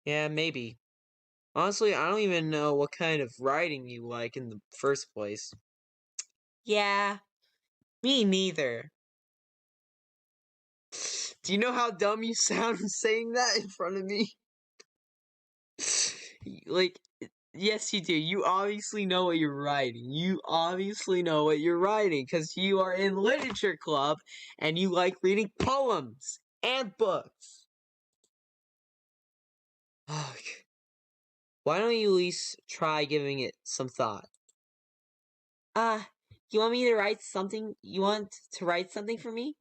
Yeah, maybe. Honestly, I don't even know what kind of writing you like in the first place. Yeah, me neither. Do you know how dumb you sound saying that in front of me? Like, yes, you do. You obviously know what you're writing. Because you are in literature club and you like reading poems and books. Why don't you at least try giving it some thought? You want me to write something? You want to write something for me?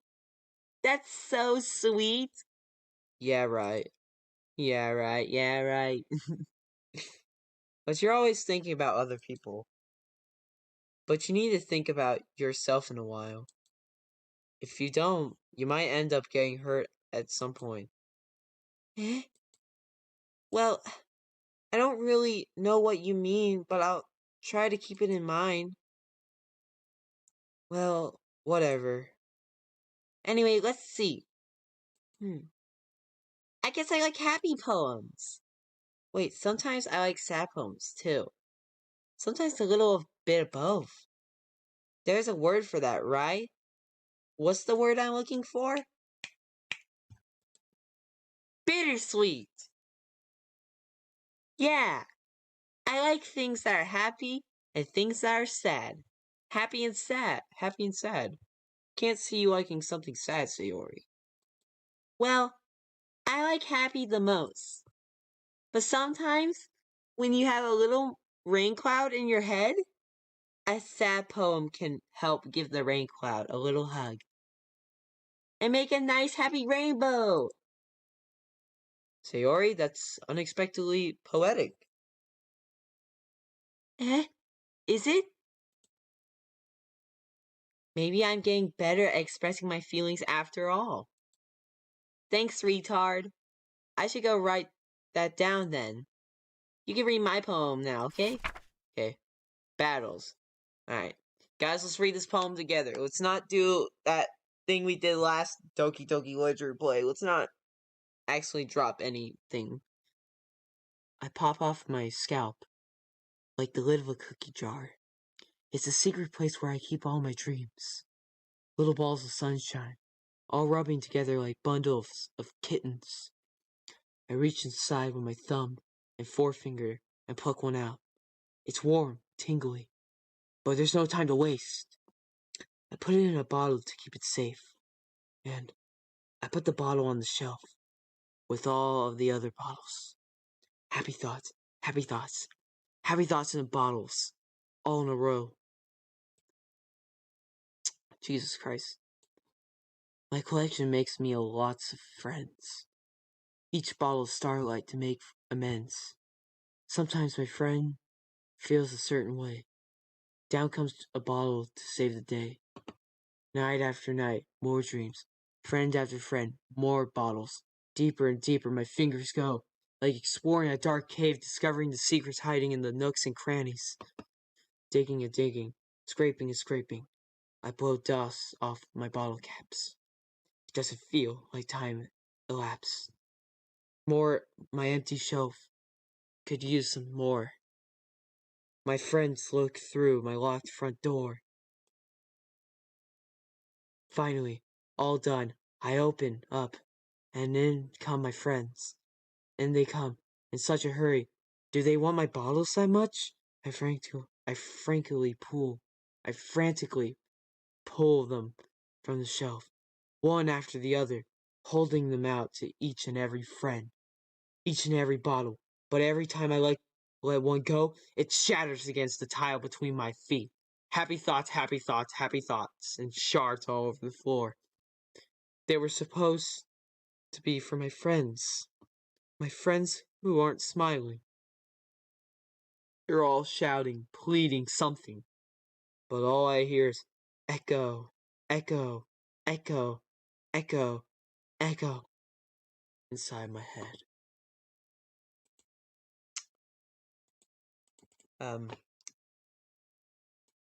That's so sweet. Yeah, right. But you're always thinking about other people. But you need to think about yourself in a while. If you don't, you might end up getting hurt at some point. Eh? Well, I don't really know what you mean, but I'll try to keep it in mind. Well, whatever. Anyway, let's see. I guess I like happy poems. Wait, sometimes I like sad poems, too. Sometimes a little bit of both. There's a word for that, right? What's the word I'm looking for? Bittersweet! Yeah! I like things that are happy and things that are sad. Happy and sad. Can't see you liking something sad, Sayori. Well, I like happy the most. But sometimes, when you have a little rain cloud in your head, a sad poem can help give the rain cloud a little hug. And make a nice happy rainbow! Sayori, that's unexpectedly poetic. Eh? Is it? Maybe I'm getting better at expressing my feelings after all. Thanks, retard. I should go write that down then. You can read my poem now, okay? Okay. Battles. Alright. Guys, let's read this poem together. Let's not do that thing we did last Doki Doki Literature Play. Let's not accidentally drop anything, I pop off my scalp like the lid of a cookie jar. It's a secret place where I keep all my dreams. Little balls of sunshine, all rubbing together like bundles of kittens. I reach inside with my thumb and forefinger and pluck one out. It's warm, tingly, but there's no time to waste. I put it in a bottle to keep it safe, and I put the bottle on the shelf with all of the other bottles. Happy thoughts, happy thoughts, happy thoughts in bottles, all in a row. Jesus Christ. My collection makes me lots of friends. Each bottle of starlight to make amends. Sometimes my friend feels a certain way. Down comes a bottle to save the day. Night after night, more dreams. Friend after friend, more bottles. Deeper and deeper my fingers go, like exploring a dark cave, discovering the secrets hiding in the nooks and crannies. Digging and digging, scraping and scraping. I blow dust off my bottle caps. It doesn't feel like time elapsed. More, my empty shelf could use some more. My friends look through my locked front door. Finally, all done, I open up, and in come my friends. And they come in such a hurry. Do they want my bottles that much? I frantically pull them from the shelf, one after the other, holding them out to each and every friend, each and every bottle. But every time I let one go, it shatters against the tile between my feet. Happy thoughts, happy thoughts, happy thoughts, and shards all over the floor. They were supposed to be for my friends who aren't smiling. They're all shouting, pleading something, but all I hear is echo, echo, echo, echo, echo inside my head.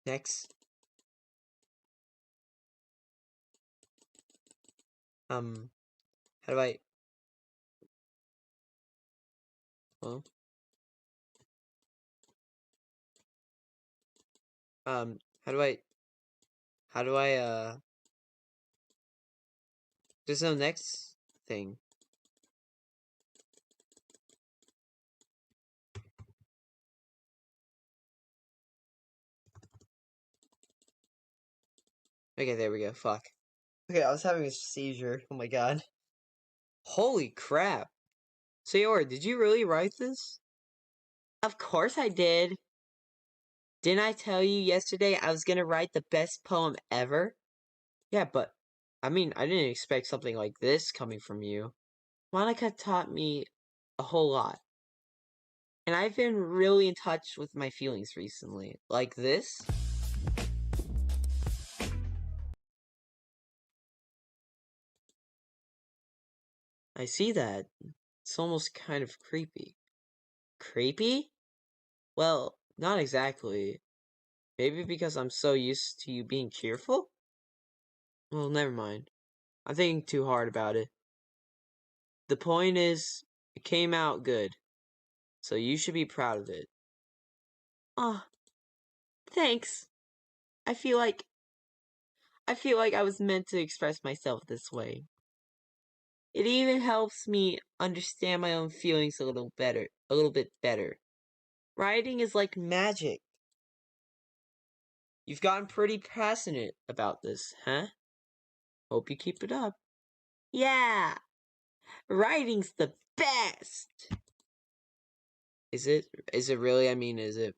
Next. How do I... Well... How do I, There's no next thing. Okay, there we go. Fuck. Okay, I was having a seizure. Oh my god. Holy crap. Sayori, did you really write this? Of course I did. Didn't I tell you yesterday I was gonna write the best poem ever? Yeah, but, I mean, I didn't expect something like this coming from you. Monica taught me a whole lot. And I've been really in touch with my feelings recently. Like this. I see that. It's almost kind of creepy. Creepy? Well, not exactly. Maybe because I'm so used to you being cheerful? Well, never mind. I'm thinking too hard about it. The point is, it came out good. So you should be proud of it. Aw, thanks. I feel like I was meant to express myself this way. It even helps me understand my own feelings a little bit better. Writing is like magic. You've gotten pretty passionate about this, huh? Hope you keep it up. Yeah, writing's the best. Is it really? Is it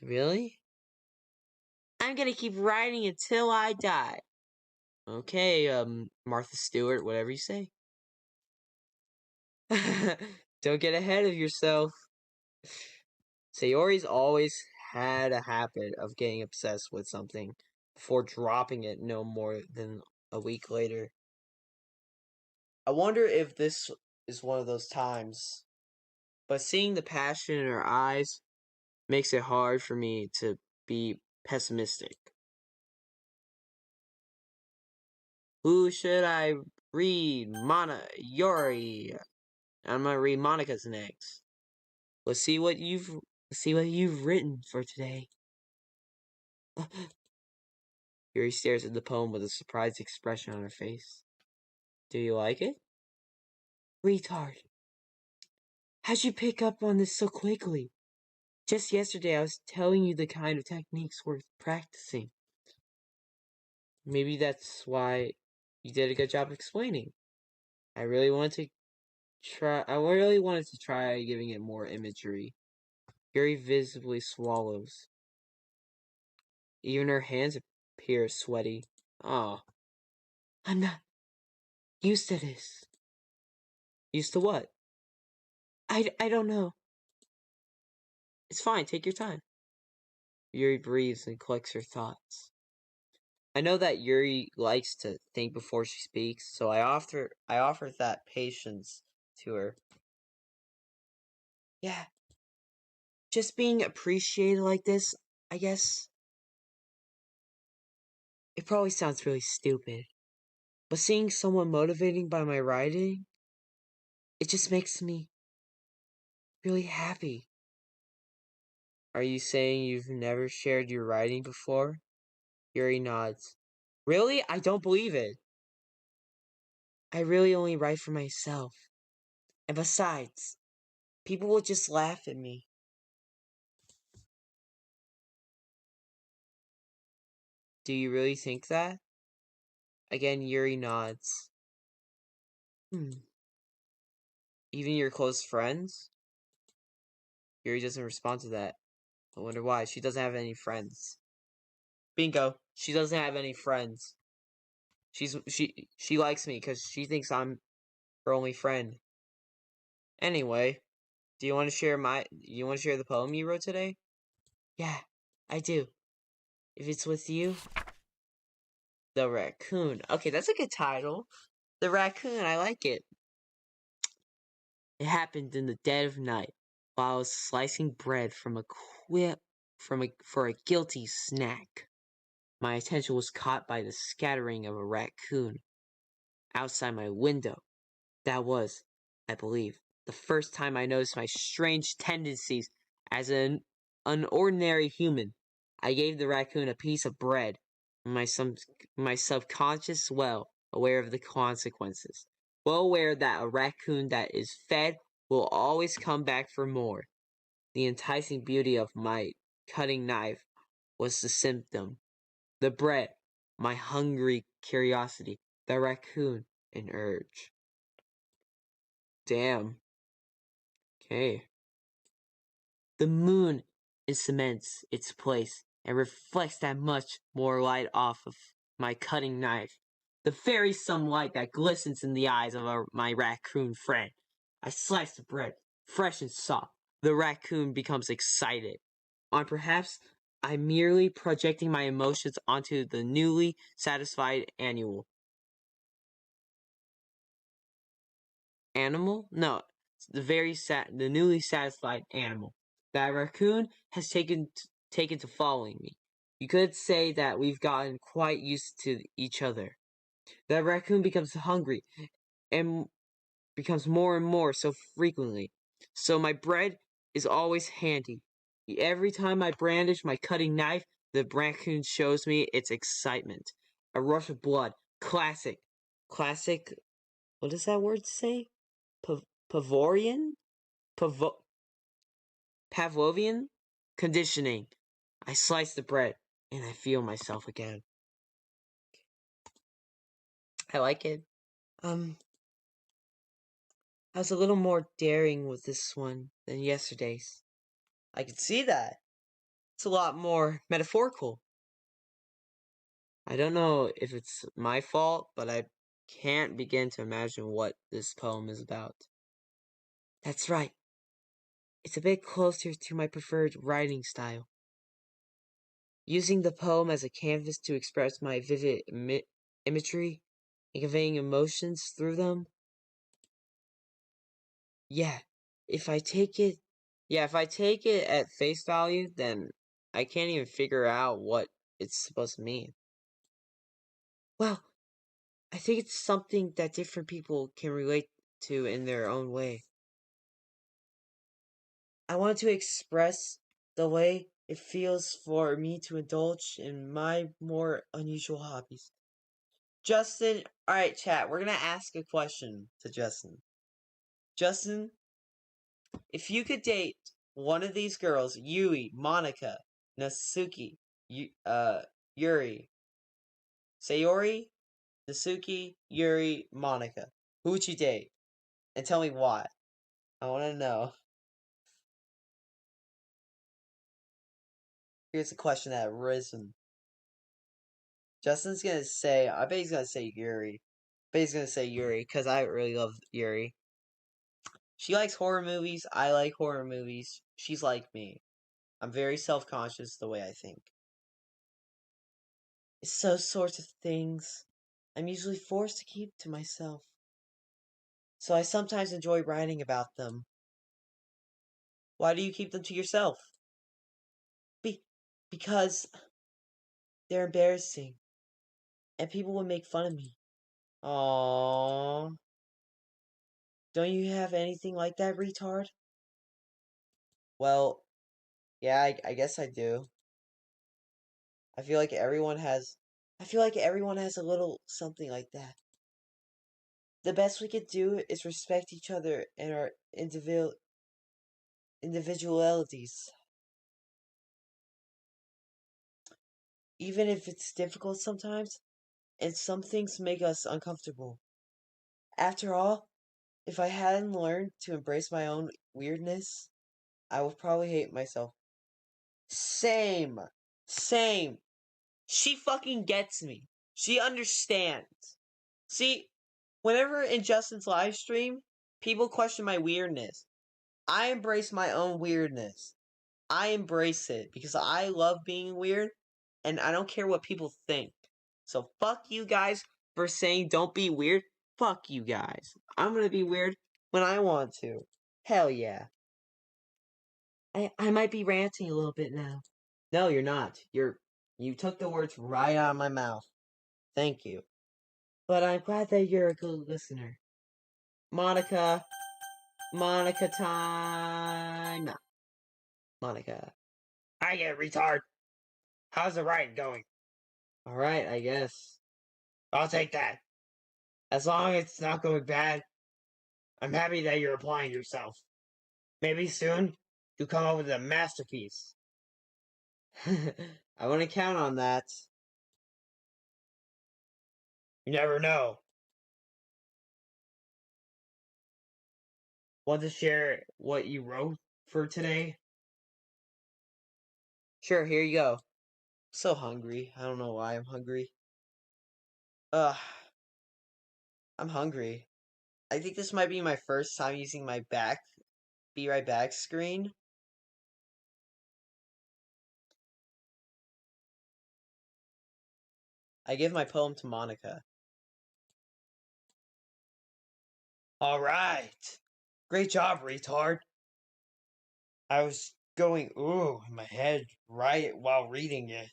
really? I'm gonna keep writing until I die. Okay, Martha Stewart, whatever you say. Don't get ahead of yourself. Sayori's always had a habit of getting obsessed with something before dropping it no more than a week later. I wonder if this is one of those times. But seeing the passion in her eyes makes it hard for me to be pessimistic. Who should I read Yori. I'm gonna read Monica's next. Let's see what you've written for today. Yuri stares at the poem with a surprised expression on her face. Do you like it? Retard. How'd you pick up on this so quickly? Just yesterday I was telling you the kind of techniques worth practicing. Maybe that's why you did a good job explaining. I really wanted to try giving it more imagery. Yuri visibly swallows. Even her hands appear sweaty. Oh, I'm not used to this. Used to what? I don't know. It's fine, take your time. Yuri breathes and collects her thoughts. I know that Yuri likes to think before she speaks, so I offer that patience to her. Yeah. Just being appreciated like this, I guess. It probably sounds really stupid, but seeing someone motivating by my writing, it just makes me really happy. Are you saying you've never shared your writing before? Yuri nods. Really? I don't believe it. I really only write for myself. And besides, people will just laugh at me. Do you really think that? Again, Yuri nods. Even your close friends? Yuri doesn't respond to that. I wonder why. She doesn't have any friends. Bingo. She doesn't have any friends. She likes me because she thinks I'm her only friend. Anyway, do you want to share the poem you wrote today? Yeah, I do. If it's with you. The Raccoon. Okay, that's a good title. The Raccoon, I like it. It happened in the dead of night while I was slicing bread for a guilty snack. My attention was caught by the scattering of a raccoon outside my window. That was, I believe, the first time I noticed my strange tendencies as an ordinary human. I gave the raccoon a piece of bread, my subconscious well aware of the consequences, well aware that a raccoon that is fed will always come back for more. The enticing beauty of my cutting knife was the symptom. The bread, my hungry curiosity, the raccoon, an urge. Damn. Okay. The moon cements its place and reflects that much more light off of my cutting knife. The very sunlight that glistens in the eyes of my raccoon friend. I slice the bread, fresh and soft. The raccoon becomes excited. Or perhaps I'm merely projecting my emotions onto the newly satisfied animal. No, the newly satisfied animal. That raccoon has taken to following me. You could say that we've gotten quite used to each other. That raccoon becomes hungry and becomes more and more so frequently. So my bread is always handy. Every time I brandish my cutting knife, the raccoon shows me its excitement. A rush of blood. Classic. What does that word say? Pavorian? Pavlovian? Conditioning. I slice the bread, and I feel myself again. I like it. I was a little more daring with this one than yesterday's. I could see that. It's a lot more metaphorical. I don't know if it's my fault, but I can't begin to imagine what this poem is about. That's right. It's a bit closer to my preferred writing style. Using the poem as a canvas to express my vivid imagery and conveying emotions through them. Yeah, if I take it at face value, then I can't even figure out what it's supposed to mean. Well, I think it's something that different people can relate to in their own way. I want to express the way it feels for me to indulge in my more unusual hobbies. Justin, alright, chat, we're gonna ask a question to Justin. Justin, if you could date one of these girls, Yui, Monica, Natsuki, Yuri, Sayori, Natsuki, Yuri, Monica, who would you date? And tell me why. I want to know. Here's a question that risen. Justin's gonna say, I bet he's gonna say Yuri. I bet he's gonna say Yuri, because I really love Yuri. She likes horror movies, I like horror movies. She's like me. I'm very self-conscious the way I think. It's those sorts of things I'm usually forced to keep to myself. So I sometimes enjoy writing about them. Why do you keep them to yourself? Because they're embarrassing. And people would make fun of me. Aww. Don't you have anything like that, retard? Well, yeah, I guess I do. I feel like everyone has a little something like that. The best we could do is respect each other and our individualities. Even if it's difficult sometimes, and some things make us uncomfortable. After all, if I hadn't learned to embrace my own weirdness, I would probably hate myself. Same. Same. She fucking gets me. She understands. See, whenever in Justin's live stream, people question my weirdness. I embrace my own weirdness. I embrace it because I love being weird and I don't care what people think. So fuck you guys for saying don't be weird. Fuck you guys. I'm gonna be weird when I want to. Hell yeah. I might be ranting a little bit now. No, you're not. You took the words right out of my mouth. Thank you. But I'm glad that you're a good listener. Monica time. Monica. Hi, yeah, retard. How's the writing going? Alright, I guess. I'll take that. As long as it's not going bad, I'm happy that you're applying yourself. Maybe soon, you'll come up with a masterpiece. I want to count on that. You never know. Want to share what you wrote for today? Sure, here you go. So hungry. I don't know why I'm hungry. Ugh. I'm hungry. I think this might be my first time using my be right back screen. I give my poem to Monica. Alright. Great job, retard. I was going ooh in my head right while reading it.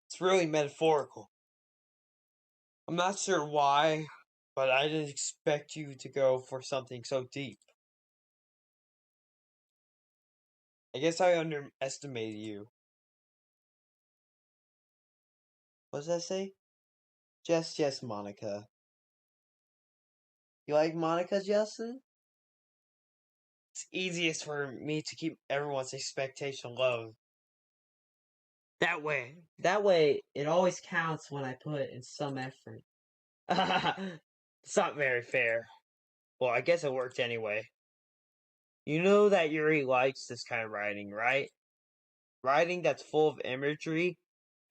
It's really metaphorical. I'm not sure why, but I didn't expect you to go for something so deep. I guess I underestimated you. What does that say? Yes, Monica. You like Monica, Justin? It's easiest for me to keep everyone's expectation low. That way, it always counts when I put in some effort. it's not very fair. Well, I guess it worked anyway. You know that Yuri likes this kind of writing, right? Writing that's full of imagery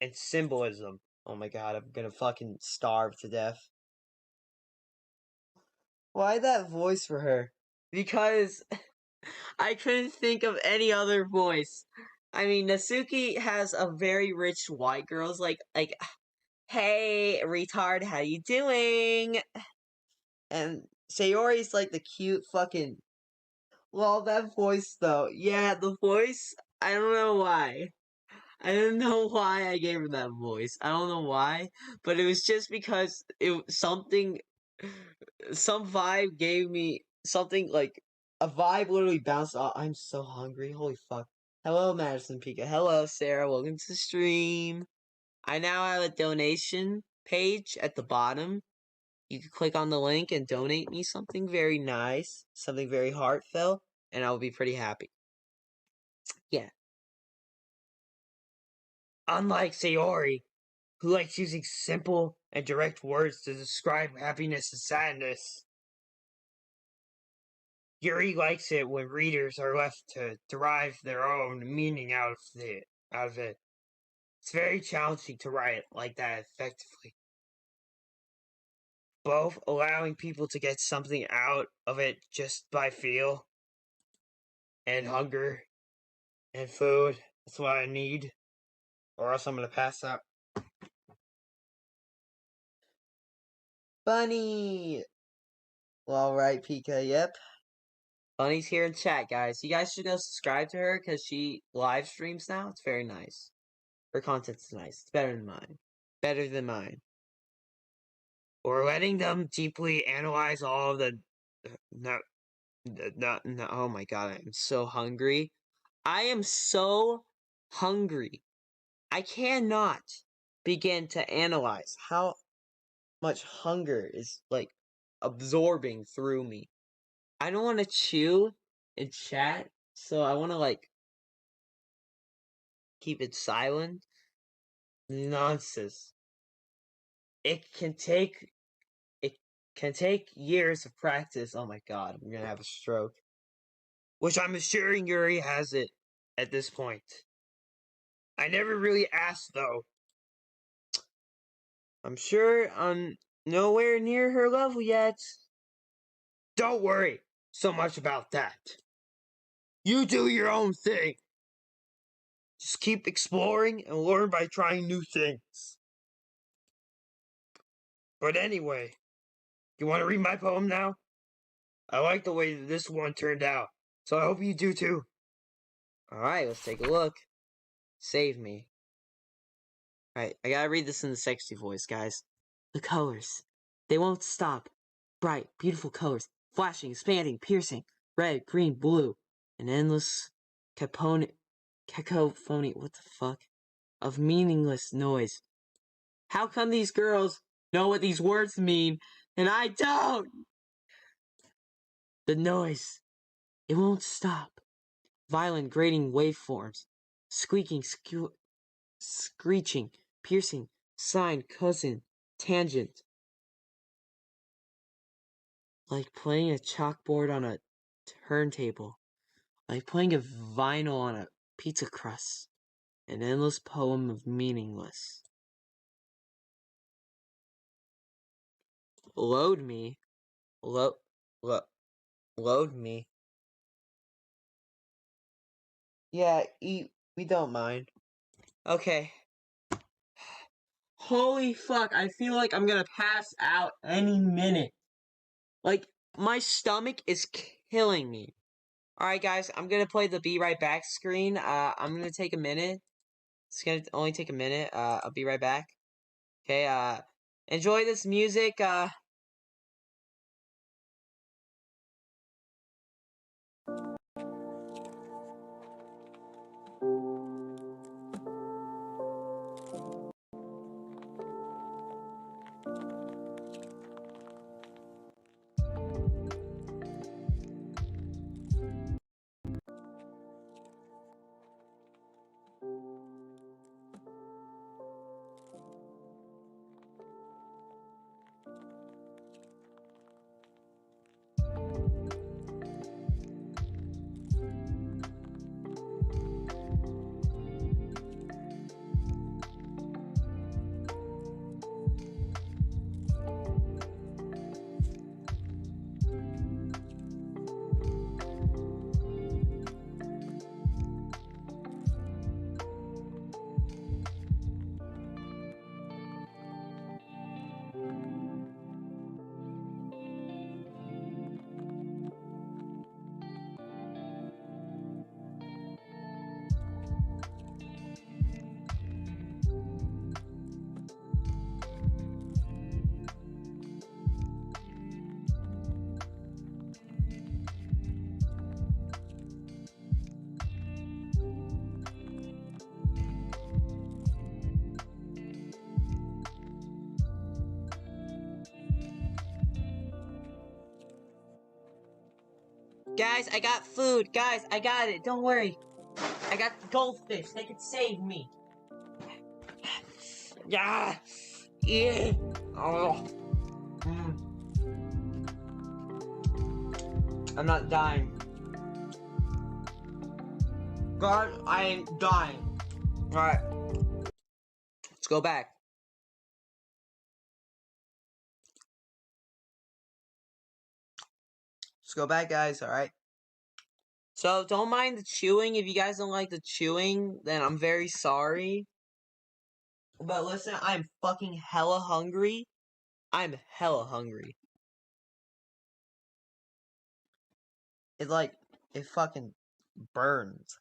and symbolism. Oh my god, I'm gonna fucking starve to death. Why that voice for her? Because I couldn't think of any other voice. I mean, Natsuki has a very rich white girl's like, hey, retard, how you doing? And Sayori's like the cute fucking... Well, that voice, though. Yeah, the voice, I don't know why. I don't know why I gave her that voice. I don't know why, but it was just because some vibe gave me something like a vibe literally bounced off. I'm so hungry. Holy fuck. Hello, Madison Pika. Hello, Sarah. Welcome to the stream. I now have a donation page at the bottom. You can click on the link and donate me something very nice, something very heartfelt, and I will be pretty happy. Yeah. Unlike Sayori, who likes using simple and direct words to describe happiness and sadness, Yuri likes it when readers are left to derive their own meaning out of it. It's very challenging to write like that effectively. Both allowing people to get something out of it just by feel and hunger and food. That's what I need, or else I'm gonna pass out. Bunny! Well, alright, Pika, yep. Bunny's here in chat, guys. You guys should go subscribe to her because she live streams now. It's very nice. Her content's nice. It's better than mine. Better than mine. Or letting them deeply analyze all of the Oh my god, I'm so hungry. I am so hungry. I cannot begin to analyze how much hunger is like absorbing through me. I don't want to chew and chat, so I want to like keep it silent. Nonsense. It can take years of practice. Oh my god, I'm gonna have a stroke. which I'm assuring Yuri has it at this point. I never really asked, though. I'm sure I'm nowhere near her level yet. Don't worry so much about that. You do your own thing. Just keep exploring and learn by trying new things. But anyway, you want to read my poem now? I like the way this one turned out, so I hope you do too. Alright, let's take a look. Save me. Alright, I gotta read this in the sexy voice, guys. The colors. They won't stop. Bright, beautiful colors. Flashing, expanding, piercing. Red, green, blue. An endless cacophony. What the fuck? Of meaningless noise. How come these girls know what these words mean and I don't? The noise. It won't stop. Violent, grating waveforms. Squeaking, screeching, piercing, sine, cosine, tangent. Like playing a chalkboard on a turntable. Like playing a vinyl on a pizza crust. An endless poem of meaningless. Load me. Load me. Yeah, we don't mind. Okay. Holy fuck, I feel like I'm gonna pass out any minute. Like, my stomach is killing me. Alright guys, I'm gonna play the be right back screen. I'm gonna take a minute. It's gonna only take a minute. I'll be right back. Okay, enjoy this music. Guys, I got food. Guys, I got it. Don't worry. I got goldfish. They could save me. Yeah. Yeah. Oh. I'm not dying. God, I ain't dying. Alright. Let's go back. Let's go back, guys, alright? So, don't mind the chewing. If you guys don't like the chewing, then I'm very sorry. But listen, I'm fucking hella hungry. I'm hella hungry. It fucking burns.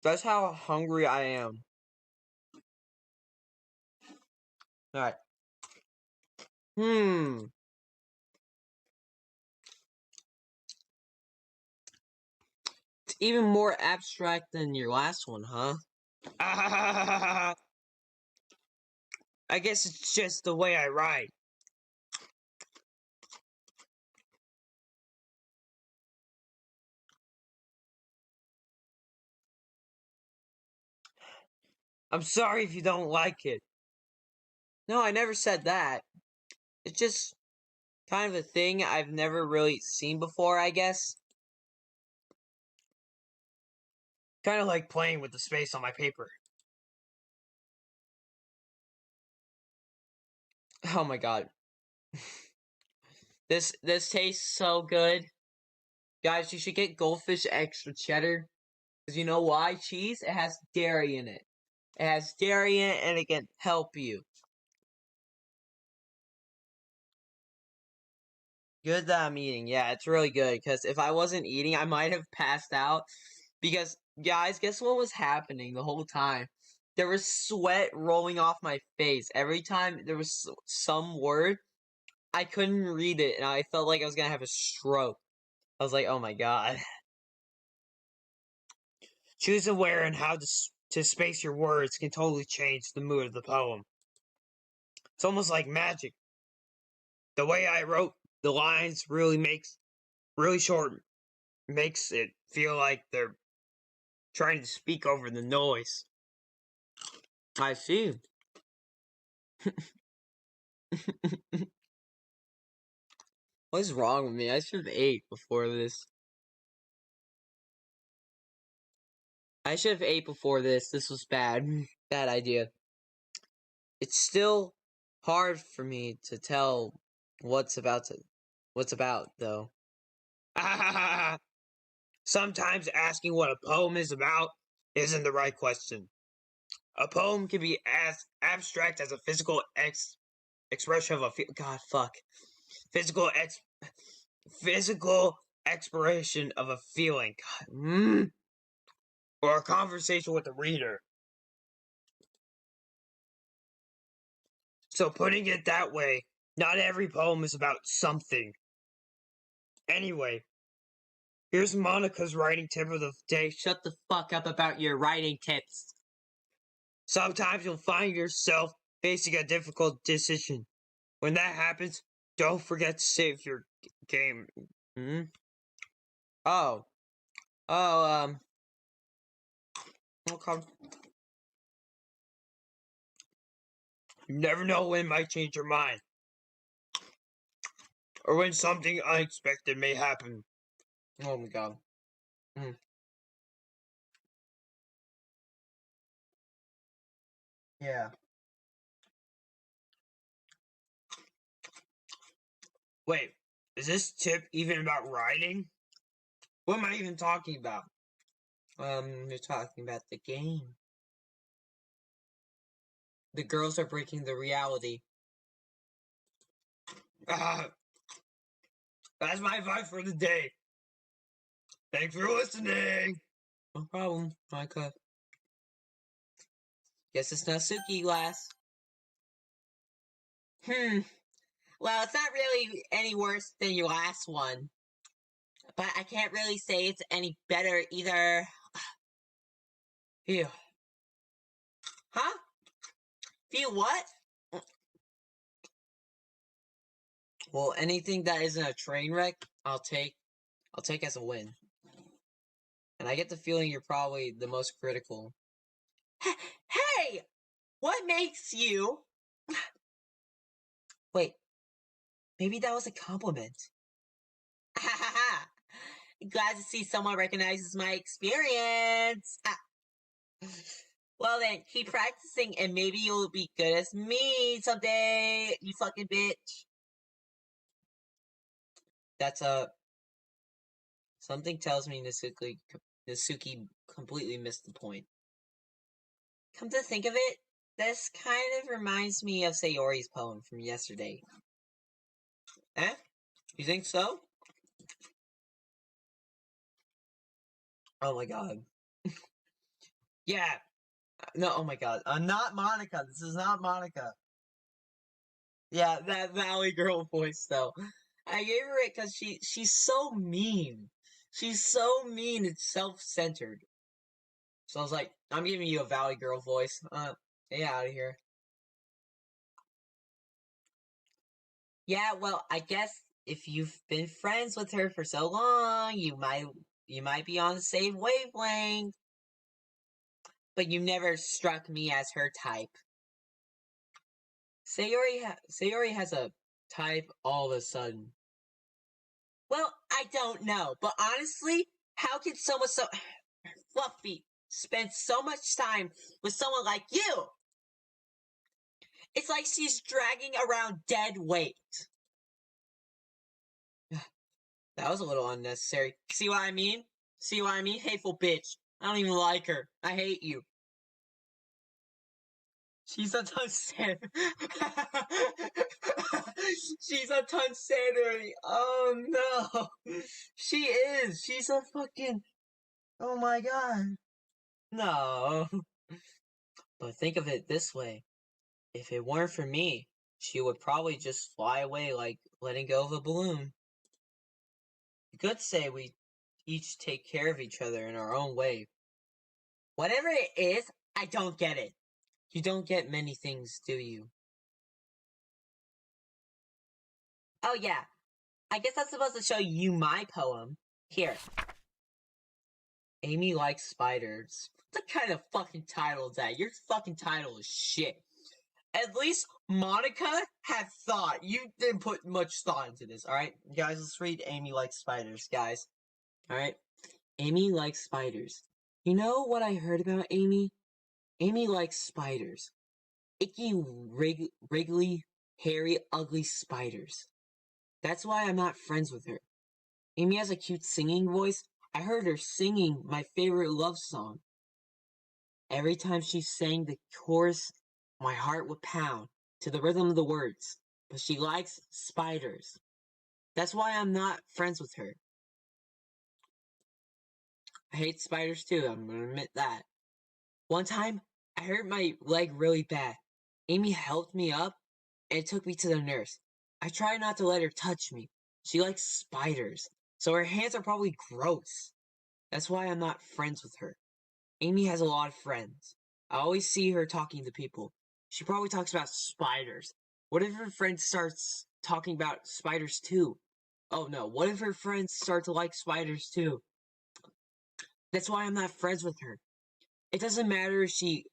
That's how hungry I am. Alright. It's even more abstract than your last one, huh? I guess it's just the way I write. I'm sorry if you don't like it. No, I never said that. It's just kind of a thing I've never really seen before, I guess. Kind of like playing with the space on my paper. Oh my god. This tastes so good. Guys, you should get goldfish extra cheddar. Because you know why? Cheese, it has dairy in it. It has dairy in it and it can help you. Good that I'm eating. Yeah, it's really good. Because if I wasn't eating, I might have passed out. Because, guys, guess what was happening the whole time? There was sweat rolling off my face. Every time there was some word, I couldn't read it. And I felt like I was going to have a stroke. I was like, oh my god. Choosing where and how to space your words can totally change the mood of the poem. It's almost like magic. The way I wrote the lines really short, makes it feel like they're trying to speak over the noise. I see. What is wrong with me? I should have ate before this. I should have ate before this. This was bad. Bad idea. It's still hard for me to tell what's about, though. Sometimes asking what a poem is about isn't the right question. A poem can be as abstract as a physical expression of physical expression of a feeling. God. Or a conversation with the reader. So putting it that way, not every poem is about something. Anyway, here's Monica's writing tip of the day. Shut the fuck up about your writing tips. Sometimes you'll find yourself facing a difficult decision. When that happens, don't forget to save your game. Oh. Okay. You never know when it might change your mind. Or when something unexpected may happen. Oh my god. Yeah. Wait, is this tip even about writing? What am I even talking about? You're talking about the game. The girls are breaking the reality. That's my advice for the day. Thanks for listening. No problem, Micah. Guess it's Natsuki glass. Well, it's not really any worse than your last one. But I can't really say it's any better either. Phew. Huh? Feel what? Well, anything that isn't a train wreck I'll take as a win. And I get the feeling you're probably the most critical. Hey! What makes you... Wait, maybe that was a compliment. Ha ha ha! Glad to see someone recognizes my experience. Well then, keep practicing and maybe you'll be good as me someday, you fucking bitch. That's something tells me Nasuki completely missed the point. Come to think of it, this kind of reminds me of Sayori's poem from yesterday. Eh? You think so? Oh my god. Yeah. No, oh my god. Not Monica. This is not Monica. Yeah, that Valley Girl voice, though. I gave her it because she's so mean. She's so mean and self-centered. So I was like, I'm giving you a Valley Girl voice. Get out of here. Yeah, well, I guess if you've been friends with her for so long, you might be on the same wavelength. But you never struck me as her type. Sayori has a type all of a sudden. Well, I don't know, but honestly, how can someone so fluffy spend so much time with someone like you? It's like she's dragging around dead weight. That was a little unnecessary. See what I mean? See what I mean? Hateful bitch. I don't even like her. I hate you. She's a ton sad. She's a ton sadder. Oh no. She is. She's a fucking... Oh my god. No. But think of it this way. If it weren't for me, she would probably just fly away like letting go of a balloon. You could say we each take care of each other in our own way. Whatever it is, I don't get it. You don't get many things, do you? Oh yeah, I guess I'm supposed to show you my poem. Here. Amy likes spiders. What kind of fucking title is that? Your fucking title is shit. At least Monica had thought. You didn't put much thought into this, alright? Guys, let's read Amy likes spiders, guys. Alright? Amy likes spiders. You know what I heard about Amy? Amy likes spiders. Icky, wriggly, hairy, ugly spiders. That's why I'm not friends with her. Amy has a cute singing voice. I heard her singing my favorite love song. Every time she sang the chorus, my heart would pound to the rhythm of the words. But she likes spiders. That's why I'm not friends with her. I hate spiders too, I'm gonna admit that. One time, I hurt my leg really bad. Amy helped me up and took me to the nurse. I tried not to let her touch me. She likes spiders, so her hands are probably gross. That's why I'm not friends with her. Amy has a lot of friends. I always see her talking to people. She probably talks about spiders. What if her friend starts talking about spiders too? Oh no, what if her friends start to like spiders too? That's why I'm not friends with her. It doesn't matter if she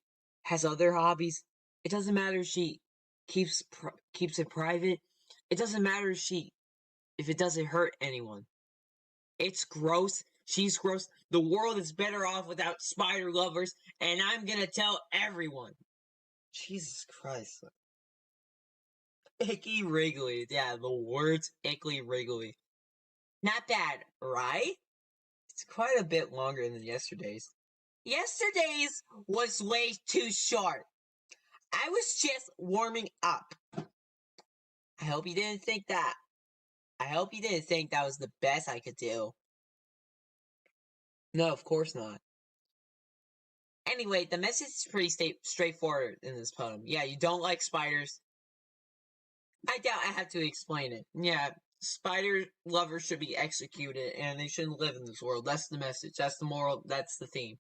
has other hobbies. It doesn't matter if she keeps it private. It doesn't matter if it doesn't hurt anyone. It's gross. She's gross. The world is better off without spider lovers, and I'm gonna tell everyone. Jesus Christ. Icky Wriggly. Yeah, the words Icky Wriggly. Not bad, right? It's quite a bit longer than yesterday's. Yesterday's was way too short. I was just warming up. I hope you didn't think that. I hope you didn't think that was the best I could do. No, of course not. Anyway, the message is pretty straightforward in this poem. Yeah, you don't like spiders. I doubt I have to explain it. Yeah, spider lovers should be executed and they shouldn't live in this world. That's the message. That's the moral. That's the theme.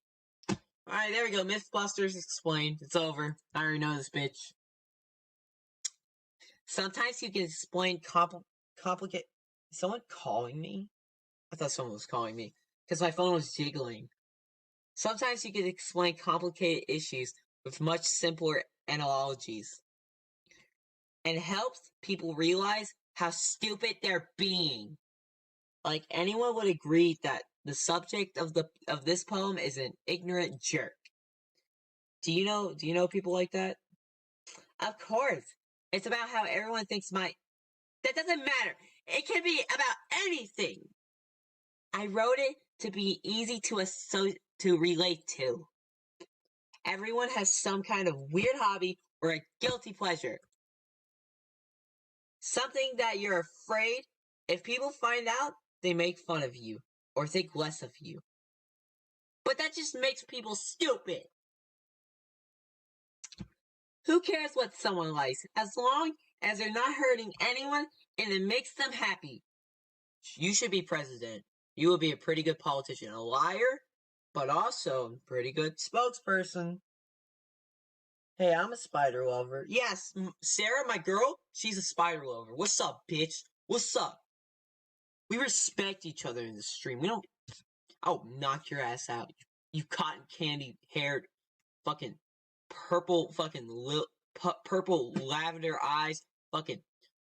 Alright, there we go. Mythbusters explained. It's over. I already know this bitch. Sometimes you can explain complicated Is someone calling me? I thought someone was calling me because my phone was jiggling. Sometimes you can explain complicated issues with much simpler analogies, and helps people realize how stupid they're being. Like, anyone would agree that the subject of this poem is an ignorant jerk. Do you know people like that? Of course. It's about how everyone thinks that doesn't matter. It can be about anything. I wrote it to be easy to relate to. Everyone has some kind of weird hobby or a guilty pleasure. Something that you're afraid if people find out, they make fun of you or think less of you. But that just makes people stupid. Who cares what someone likes, as long as they're not hurting anyone and it makes them happy? You should be president. You would be a pretty good politician, a liar, but also a pretty good spokesperson. Hey, I'm a spider lover. Yes, Sarah, my girl, she's a spider lover. What's up, bitch? What's up? We respect each other in the stream. We don't... I'll knock your ass out. You cotton candy haired fucking purple fucking purple lavender eyes fucking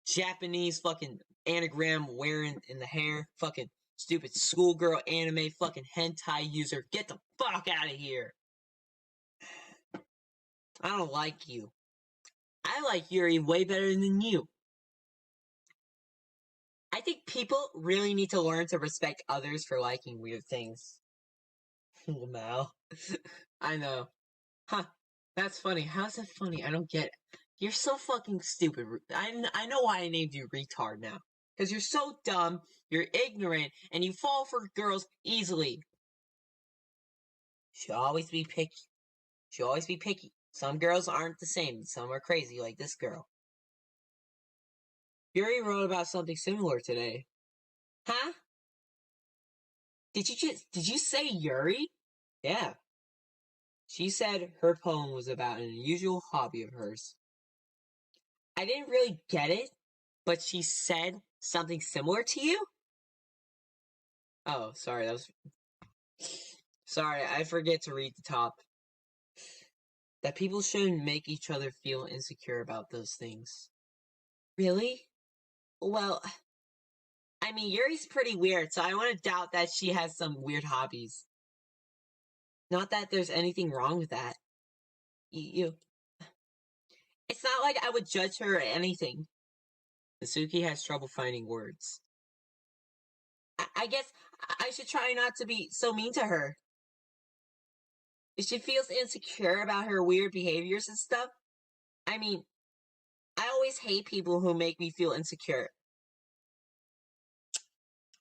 Japanese fucking anagram wearing in the hair fucking stupid schoolgirl anime fucking hentai user. Get the fuck out of here. I don't like you. I like Yuri way better than you. I think people really need to learn to respect others for liking weird things. Mal. I know. Huh. That's funny. How's that funny? I don't get it. You're so fucking stupid. I know why I named you retard now. Because you're so dumb, you're ignorant, and you fall for girls easily. She'll always be picky. She'll always be picky. Some girls aren't the same. Some are crazy, like this girl. Yuri wrote about something similar today. Huh? Did you say Yuri? Yeah. She said her poem was about an unusual hobby of hers. I didn't really get it, but she said something similar to you? Oh, sorry, Sorry, I forget to read the top. That people shouldn't make each other feel insecure about those things. Really? Well, I mean, Yuri's pretty weird, so I want to doubt that she has some weird hobbies. Not that there's anything wrong with that. You. It's not like I would judge her or anything. Nasuki has trouble finding words. I guess I should try not to be so mean to her. If she feels insecure about her weird behaviors and stuff, I mean, I always hate people who make me feel insecure.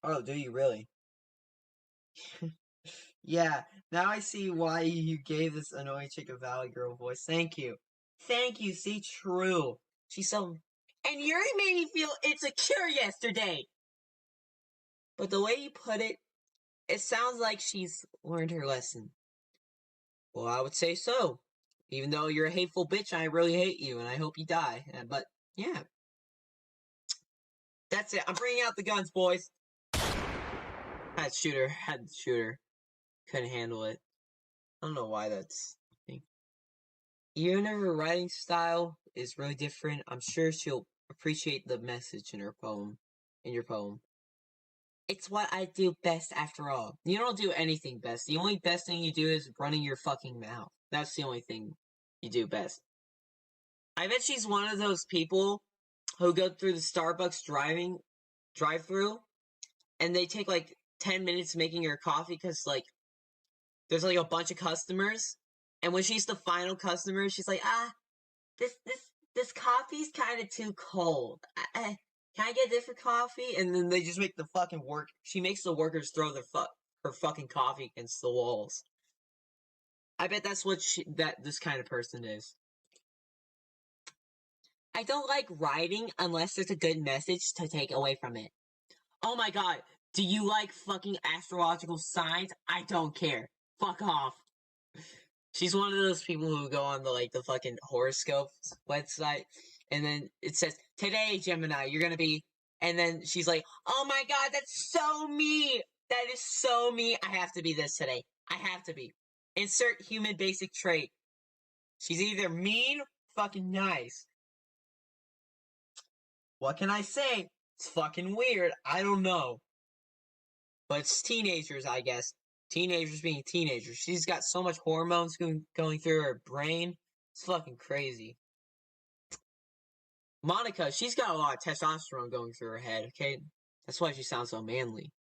Oh, do you really? Yeah, now I see why you gave this annoying chick a Valley Girl voice. Thank you. Thank you, see, true. She's so... And Yuri made me feel insecure yesterday! But the way you put it, it sounds like she's learned her lesson. Well, I would say so. Even though you're a hateful bitch, I really hate you, and I hope you die. But, yeah. That's it. I'm bringing out the guns, boys. Had to shoot her. Couldn't handle it. I don't know why that's... Even if her writing style is really different, I'm sure she'll appreciate the message in your poem. It's what I do best after all. You don't do anything best. The only best thing you do is running your fucking mouth. That's the only thing you do best. I bet she's one of those people who go through the Starbucks drive-through and they take like 10 minutes making her coffee because like there's like a bunch of customers, and when she's the final customer, she's like, this coffee's kind of too cold. Can I get a different coffee? And then they just make the fucking she makes the workers throw her fucking coffee against the walls. I bet that's what this kind of person is. I don't like writing unless there's a good message to take away from it. Oh my god, do you like fucking astrological signs? I don't care. Fuck off. She's one of those people who go on the fucking horoscopes website, and then it says, today, Gemini, you're gonna be And then she's like, oh my god, that's so me! That is so me! I have to be this today. I have to be. Insert human basic trait. She's either mean or fucking nice. What can I say? It's fucking weird. I don't know. But it's teenagers, I guess. Teenagers being teenagers. She's got so much hormones going through her brain. It's fucking crazy. Monica, she's got a lot of testosterone going through her head, okay? That's why she sounds so manly.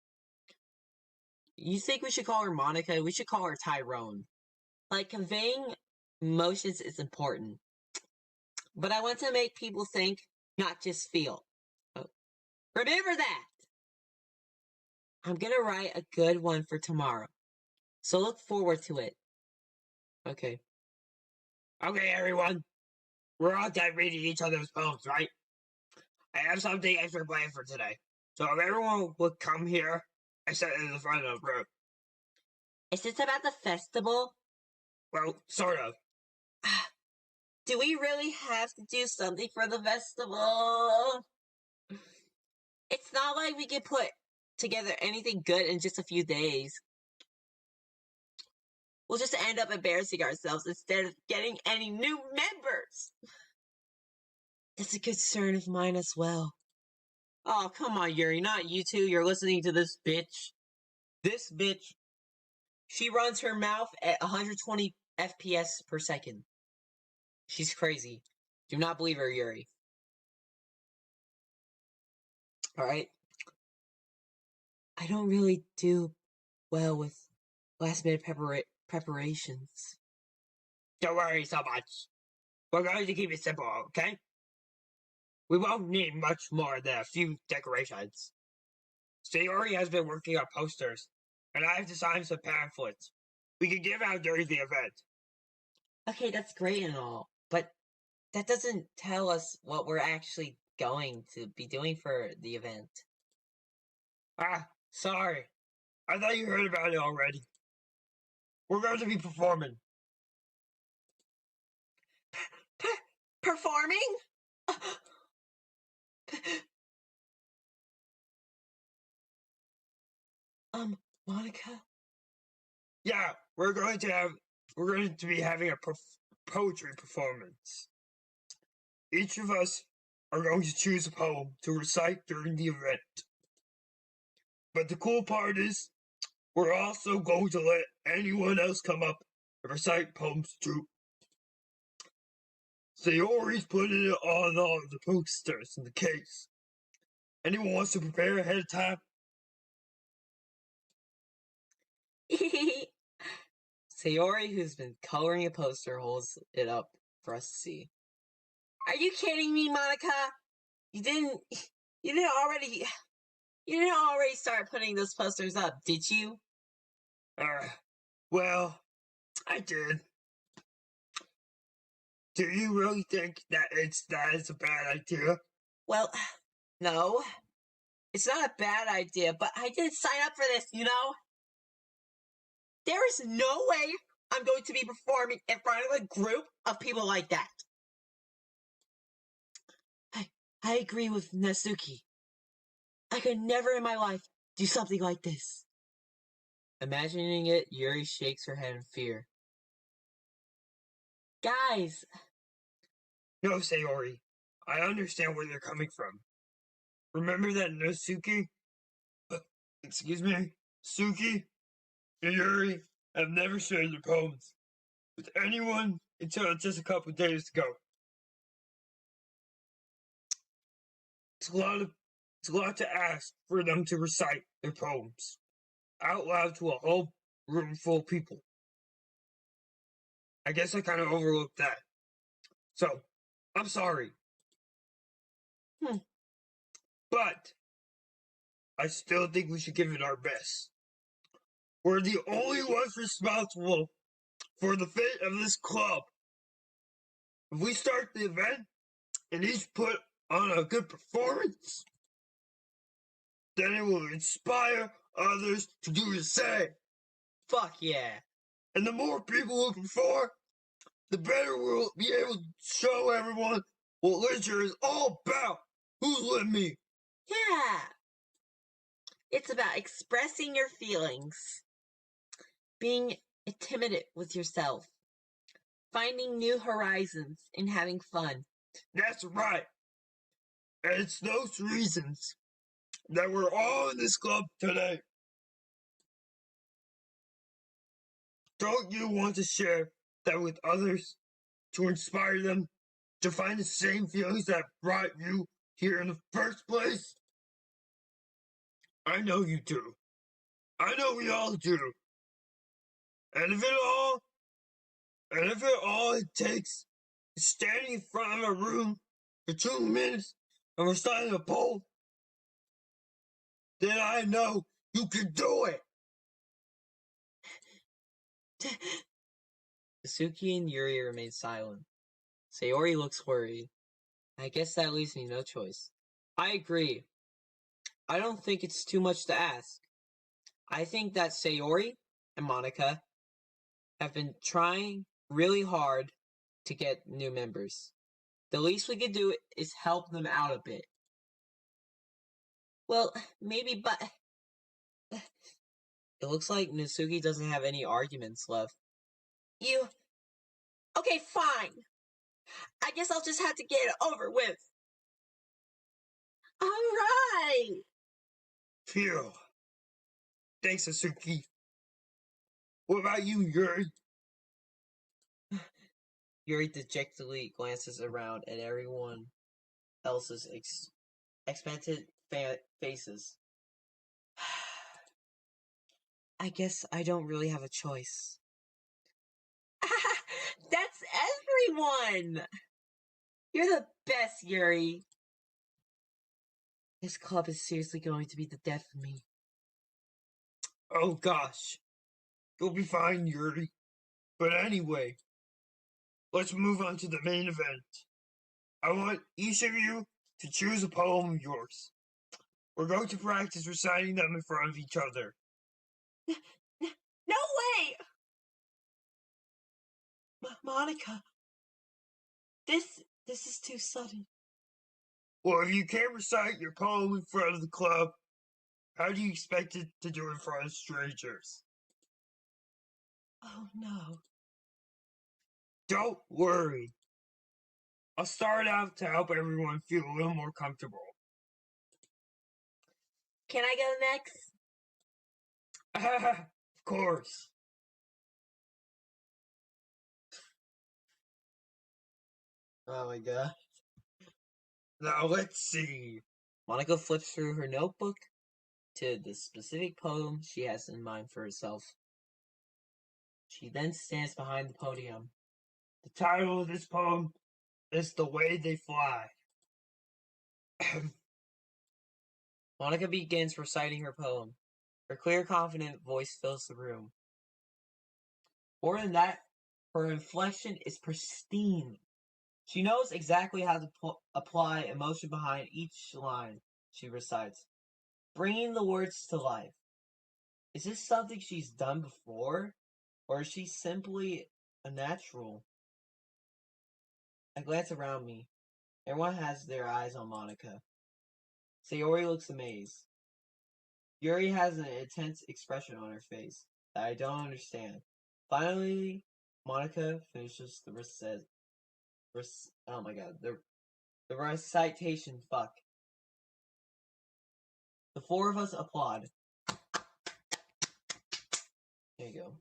You think we should call her Monica? We should call her Tyrone. Like, conveying emotions is important. But I want to make people think, not just feel. Remember that! I'm gonna write a good one for tomorrow. So look forward to it. Okay. Okay, everyone. We're all done reading each other's poems, right? I have something extra planned for today. So if everyone would come here and sit in the front of the room. Is this about the festival? Well, sort of. Do we really have to do something for the festival? It's not like we can put together anything good in just a few days. We'll just end up embarrassing ourselves instead of getting any new members. That's a concern of mine as well. Oh, come on, Yuri. Not you two. You're listening to this bitch. This bitch. She runs her mouth at 120 FPS per second. She's crazy. Do not believe her, Yuri. Alright? I don't really do well with last-minute preparations. Don't worry so much. We're going to keep it simple, okay? We won't need much more than a few decorations. Sayori has been working on posters, and I have designed some pamphlets we can give out during the event. Okay, that's great and all, but that doesn't tell us what we're actually going to be doing for the event. Ah, sorry. I thought you heard about it already. We're going to be performing. Performing? Monica? Yeah, we're going to be having a poetry performance. Each of us are going to choose a poem to recite during the event. But the cool part is, we're also going to let anyone else come up and recite poems too. Sayori's putting it on all the posters in the case. Anyone wants to prepare ahead of time? Sayori, who's been coloring a poster, holds it up for us to see. Are you kidding me, Monica? You didn't already start putting those posters up, did you? Well, I did. Do you really think that is a bad idea? Well, no. It's not a bad idea, but I didn't sign up for this, you know? There is no way I'm going to be performing in front of a group of people like that. I agree with Natsuki. I could never in my life do something like this. Imagining it, Yuri shakes her head in fear. Guys! No, Sayori. I understand where they're coming from. Remember that Natsuki? Excuse me? Suki and Yuri have never shared their poems with anyone until just a couple days ago. It's a lot to ask for them to recite their poems out loud to a whole room full of people. I guess I kind of overlooked that. So, I'm sorry. But I still think we should give it our best. We're the only ones responsible for the fate of this club. If we start the event and each put on a good performance, then it will inspire others to do the same. Fuck yeah. And the more people who perform, the better we'll be able to show everyone what literature is all about. Who's with me? Yeah. It's about expressing your feelings, being intimate with yourself, finding new horizons, and having fun. That's right. And it's those reasons that we're all in this club today. Don't you want to share that with others to inspire them to find the same feelings that brought you here in the first place? I know you do. I know we all do. And if all it takes is standing in front of a room for 2 minutes and reciting a poem, then I know you can do it. Suki and Yuri remain silent. Sayori looks worried. I guess that leaves me no choice. I agree. I don't think it's too much to ask. I think that Sayori and Monica have been trying really hard to get new members. The least we could do is help them out a bit. Well, maybe, but It looks like Nasuki doesn't have any arguments left. you... Okay, fine. I guess I'll just have to get it over with. All right. Phew. Thanks, Asuki. What about you, Yuri? Yuri dejectedly glances around at everyone else's expectant faces. I guess I don't really have a choice. That's everyone. You're the best, Yuri. This club is seriously going to be the death of me. Oh gosh. You'll be fine, Yuri. But anyway, let's move on to the main event. I want each of you to choose a poem of yours. We're going to practice reciting them in front of each other. No way! Monica, this is too sudden. Well, if you can't recite your poem in front of the club, how do you expect it to do in front of strangers? Oh no. Don't worry. I'll start out to help everyone feel a little more comfortable. Can I go next? Of course. Oh my god. Now let's see. Monica flips through her notebook to the specific poem she has in mind for herself. She then stands behind the podium. The title of this poem is The Way They Fly. Monica begins reciting her poem. Her clear, confident voice fills the room. More than that, her inflection is pristine. She knows exactly how to apply emotion behind each line she recites, bringing the words to life. Is this something she's done before, or is she simply a natural? I glance around me. Everyone has their eyes on Monica. Sayori looks amazed. Yuri has an intense expression on her face that I don't understand. Finally, Monica finishes the recitation. Fuck. The four of us applaud. There you go.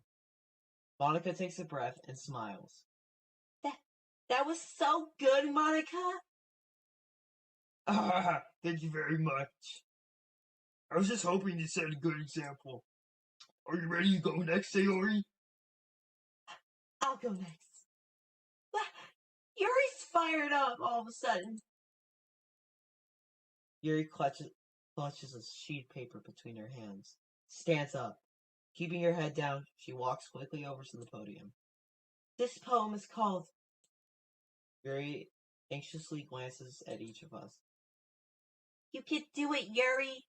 Monica takes a breath and smiles. That was so good, Monica. Thank you very much. I was just hoping to set a good example. Are you ready to go next, Sayori? I'll go next. Yuri's fired up all of a sudden. Yuri clutches a sheet of paper between her hands. Stands up. Keeping her head down, she walks quickly over to the podium. This poem is called... Yuri anxiously glances at each of us. You can do it, Yuri.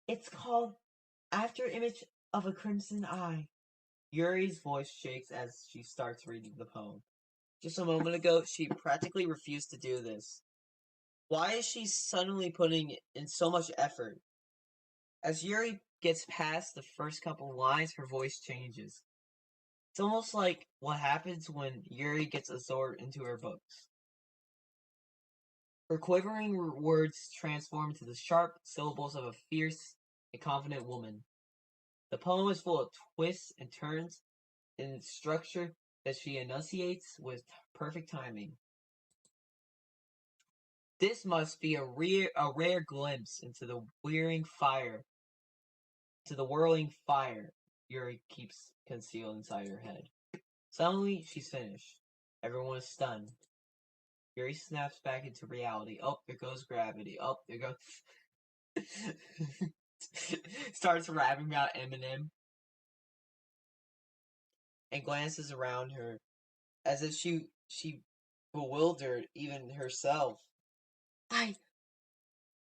It's called After Image of a Crimson Eye. Yuri's voice shakes as she starts reading the poem. Just a moment ago, she practically refused to do this. Why is she suddenly putting in so much effort? As Yuri gets past the first couple lines, her voice changes. It's almost like what happens when Yuri gets absorbed into her books. Her quivering words transform into the sharp syllables of a fierce and confident woman. The poem is full of twists and turns in its structure that she enunciates with perfect timing. This must be a rare glimpse into the whirling fire Yuri keeps concealed inside her head. Suddenly, she's finished. Everyone is stunned. Yuri snaps back into reality. Oh, there goes gravity. Oh, there goes... Starts rapping about Eminem. And glances around her, as if she bewildered even herself.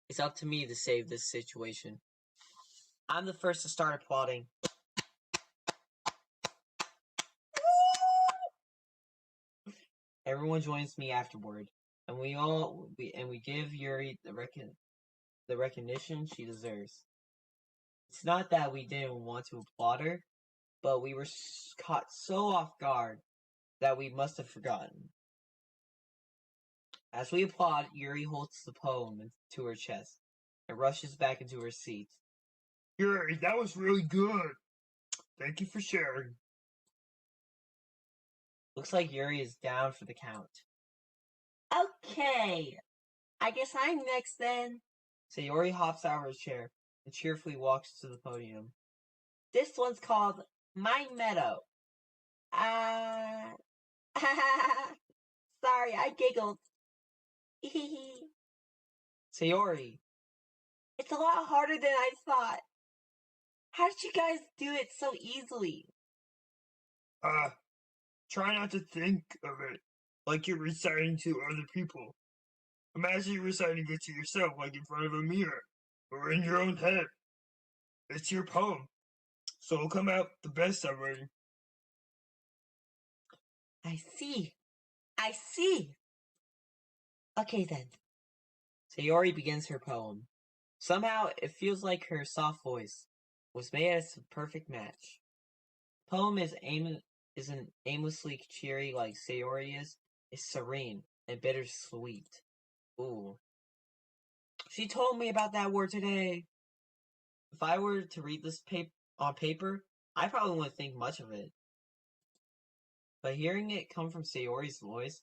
It's up to me to save this situation. I'm the first to start applauding. Everyone joins me afterward, and we give Yuri the recognition she deserves. It's not that we didn't want to applaud her, but we were caught so off guard that we must have forgotten. As we applaud, Yuri holds the poem to her chest and rushes back into her seat. Yuri, that was really good. Thank you for sharing. Looks like Yuri is down for the count. Okay, I guess I'm next then. Sayori hops out of her chair and cheerfully walks to the podium. This one's called My Meadow. Sorry, I giggled. Sayori, It's a lot harder than I thought. How did you guys do it so easily? Try not to think of it like you're reciting to other people. Imagine you're reciting it to yourself, like in front of a mirror, or in your own head. It's your poem, so it'll come out the best already. I see. Okay then. Sayori begins her poem. Somehow, it feels like her soft voice was made as a perfect match. The poem isn't aimlessly cheery like Sayori is. It's serene and bittersweet. Ooh. She told me about that word today. If I were to read this on paper, I probably wouldn't think much of it. But hearing it come from Sayori's voice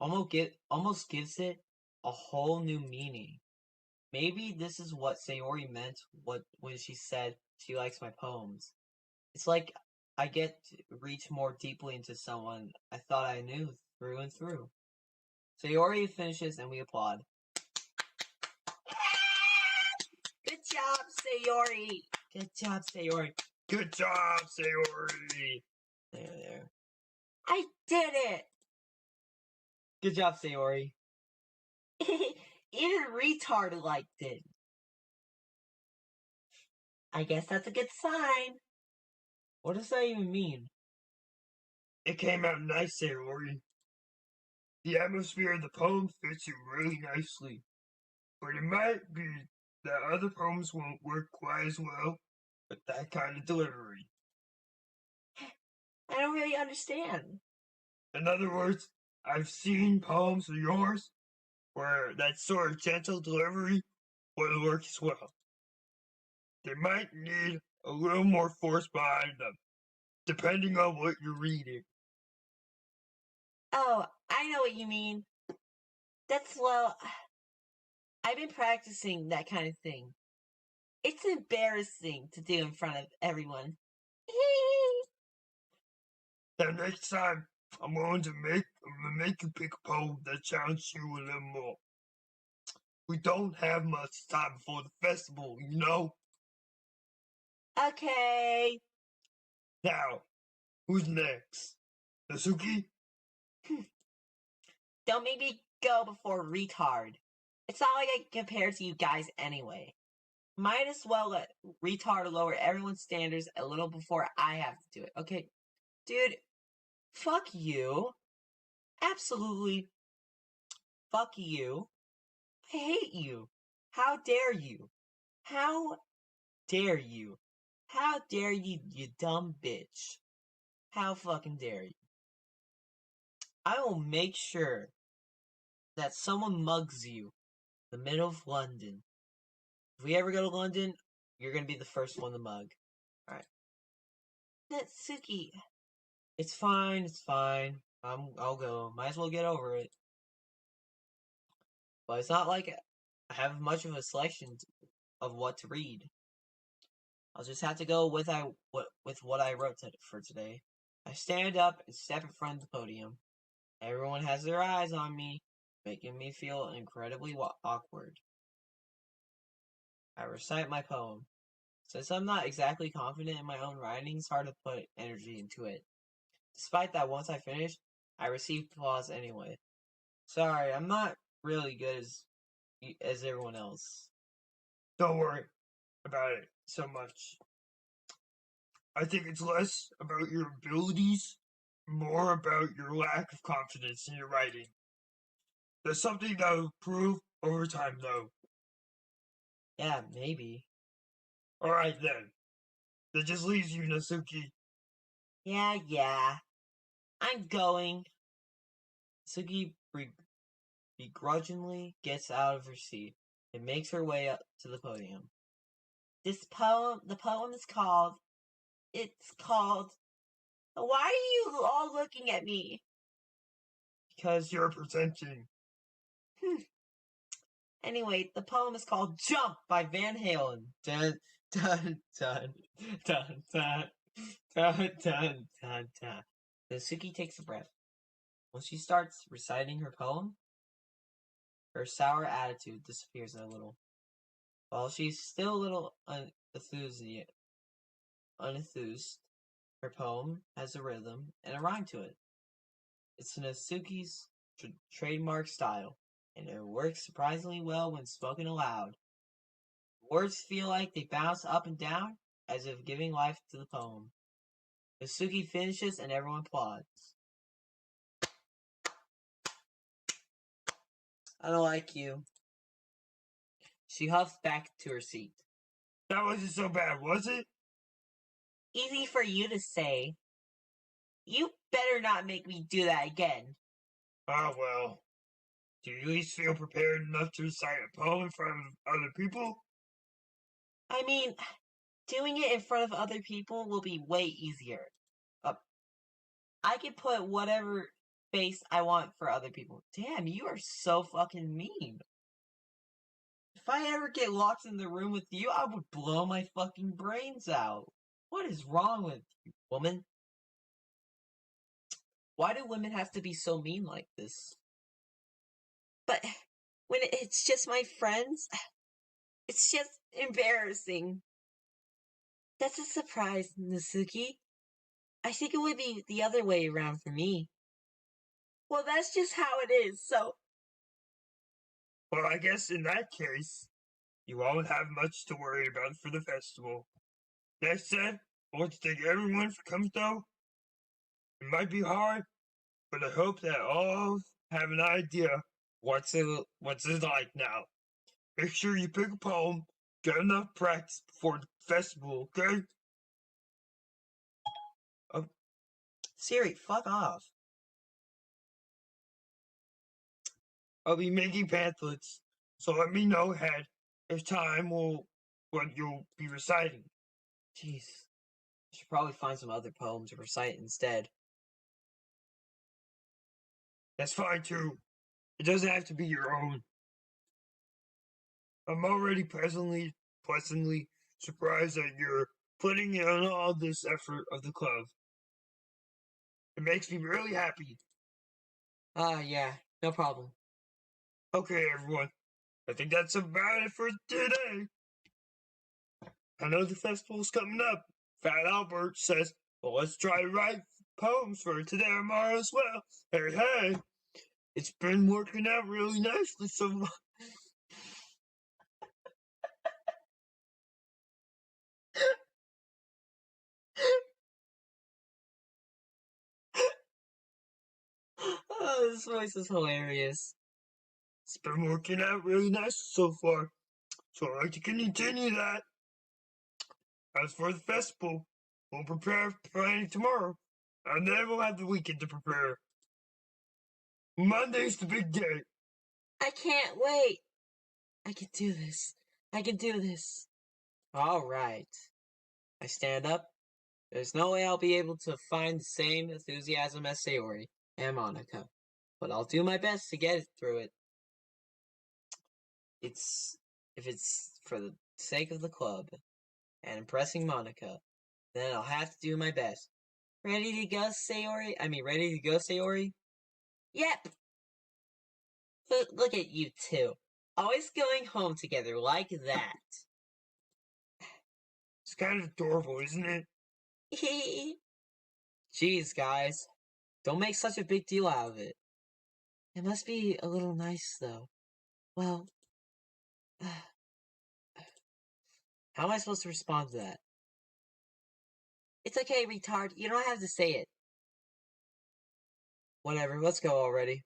almost gives it a whole new meaning. Maybe this is what Sayori meant when she said she likes my poems. It's like I get to reach more deeply into someone I thought I knew through and through. Sayori finishes and we applaud. Good job, Sayori. Good job, Sayori. Good job, Sayori. There. I did it. Good job, Sayori. Even retard liked it. I guess that's a good sign. What does that even mean? It came out nice, Sayori. The atmosphere of the poem fits you really nicely. But it might be that other poems won't work quite as well with that kind of delivery. I don't really understand. In other words, I've seen poems of yours where that sort of gentle delivery would work as well. They might need a little more force behind them, depending on what you're reading. Oh, I know what you mean. I've been practicing that kind of thing. It's embarrassing to do in front of everyone. Now next time, I'm going to make you pick a poem that challenges you a little more. We don't have much time before the festival, you know? Okay. Now, who's next? Nasuki? Don't make me go before retard. It's not like I can compare to you guys anyway. Might as well let retard lower everyone's standards a little before I have to do it. Okay, dude, fuck you. Absolutely. Fuck you. I hate you. How dare you? How dare you? How dare you, you dumb bitch? How fucking dare you? I will make sure that someone mugs you in the middle of London. If we ever go to London, you're gonna be the first one to mug. Alright. Natsuki. It's fine, it's fine. I'll go. Might as well get over it. But it's not like I have much of a selection of what to read. I'll just have to go with what I wrote for today. I stand up and step in front of the podium. Everyone has their eyes on me, making me feel incredibly awkward. I recite my poem. Since I'm not exactly confident in my own writing, it's hard to put energy into it. Despite that, once I finish, I receive applause anyway. Sorry, I'm not really good as everyone else. Don't worry about it so much. I think it's less about your abilities, more about your lack of confidence in your writing. There's something that will improve over time, though. Yeah, maybe. Alright then. That just leaves you, Natsuki. Yeah. I'm going. Natsuki begrudgingly gets out of her seat and makes her way up to the podium. The poem is called, Why are you all looking at me? Because you're presenting. Anyway, the poem is called Jump by Van Halen. Dun, dun, dun, dun, dun, dun, dun, dun, dun. Natsuki takes a breath. When she starts reciting her poem, her sour attitude disappears a little. While she's still a little unenthused, her poem has a rhythm and a rhyme to it. It's Natsuki's trademark style, and it works surprisingly well when spoken aloud. Words feel like they bounce up and down, as if giving life to the poem. Natsuki finishes and everyone applauds. I don't like you. She huffs back to her seat. That wasn't so bad, was it? Easy for you to say. You better not make me do that again. Ah, well. Do you at least feel prepared enough to recite a poem in front of other people? I mean, doing it in front of other people will be way easier. I can put whatever face I want for other people. Damn, you are so fucking mean. If I ever get locked in the room with you, I would blow my fucking brains out. What is wrong with you, woman? Why do women have to be so mean like this? But when it's just my friends, it's just embarrassing. That's a surprise, Natsuki. I think it would be the other way around for me. Well, that's just how it is, so... Well, I guess in that case, you won't have much to worry about for the festival. That said, I want to thank everyone for coming though. It might be hard, but I hope that all have an idea what's it like now. Make sure you pick a poem, get enough practice before the festival, okay? Siri, fuck off. I'll be making pamphlets, so let me know ahead if time will what you'll be reciting. Jeez. I should probably find some other poem to recite instead. That's fine too. It doesn't have to be your own. I'm already pleasantly surprised that you're putting in all this effort of the club. It makes me really happy. Yeah, no problem. Okay, everyone. I think that's about it for today. I know the festival's coming up. Fat Albert says, well, let's try to write poems for today or tomorrow as well. Hey. It's been working out really nicely so far. Oh, this voice is hilarious. It's been working out really nice so far, so I'd like to continue that. As for the festival, we'll prepare planning tomorrow, and then we'll have the weekend to prepare. Monday's the big day. I can't wait. I can do this. I can do this. All right. I stand up. There's no way I'll be able to find the same enthusiasm as Sayori and Monica, but I'll do my best to get through it. If it's for the sake of the club and impressing Monica, then I'll have to do my best. Ready to go, Sayori? Ready to go, Sayori? Yep. Look at you two. Always going home together like that. It's kind of adorable, isn't it? Jeez, guys. Don't make such a big deal out of it. It must be a little nice, though. Well, how am I supposed to respond to that? It's okay, retard. You don't have to say it. Whatever, let's go already.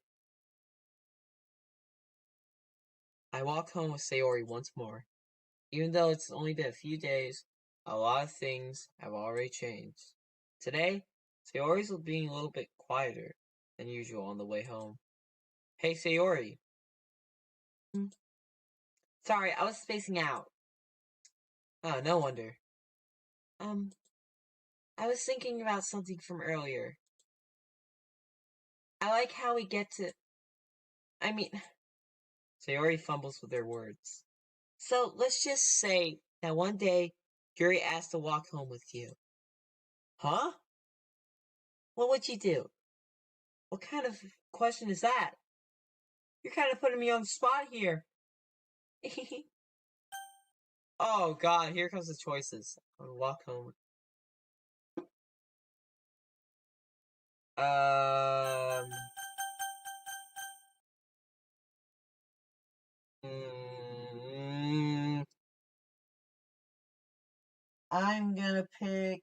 I walk home with Sayori once more. Even though it's only been a few days, a lot of things have already changed. Today, Sayori's being a little bit quieter than usual on the way home. Hey, Sayori. Sorry, I was spacing out. Oh, no wonder. I was thinking about something from earlier. I like how we get to... Sayori fumbles with her words. So, let's just say that one day, Yuri asked to walk home with you. Huh? What would you do? What kind of question is that? You're kind of putting me on the spot here. Oh god, here comes the choices. I'm gonna walk home. I'm gonna pick...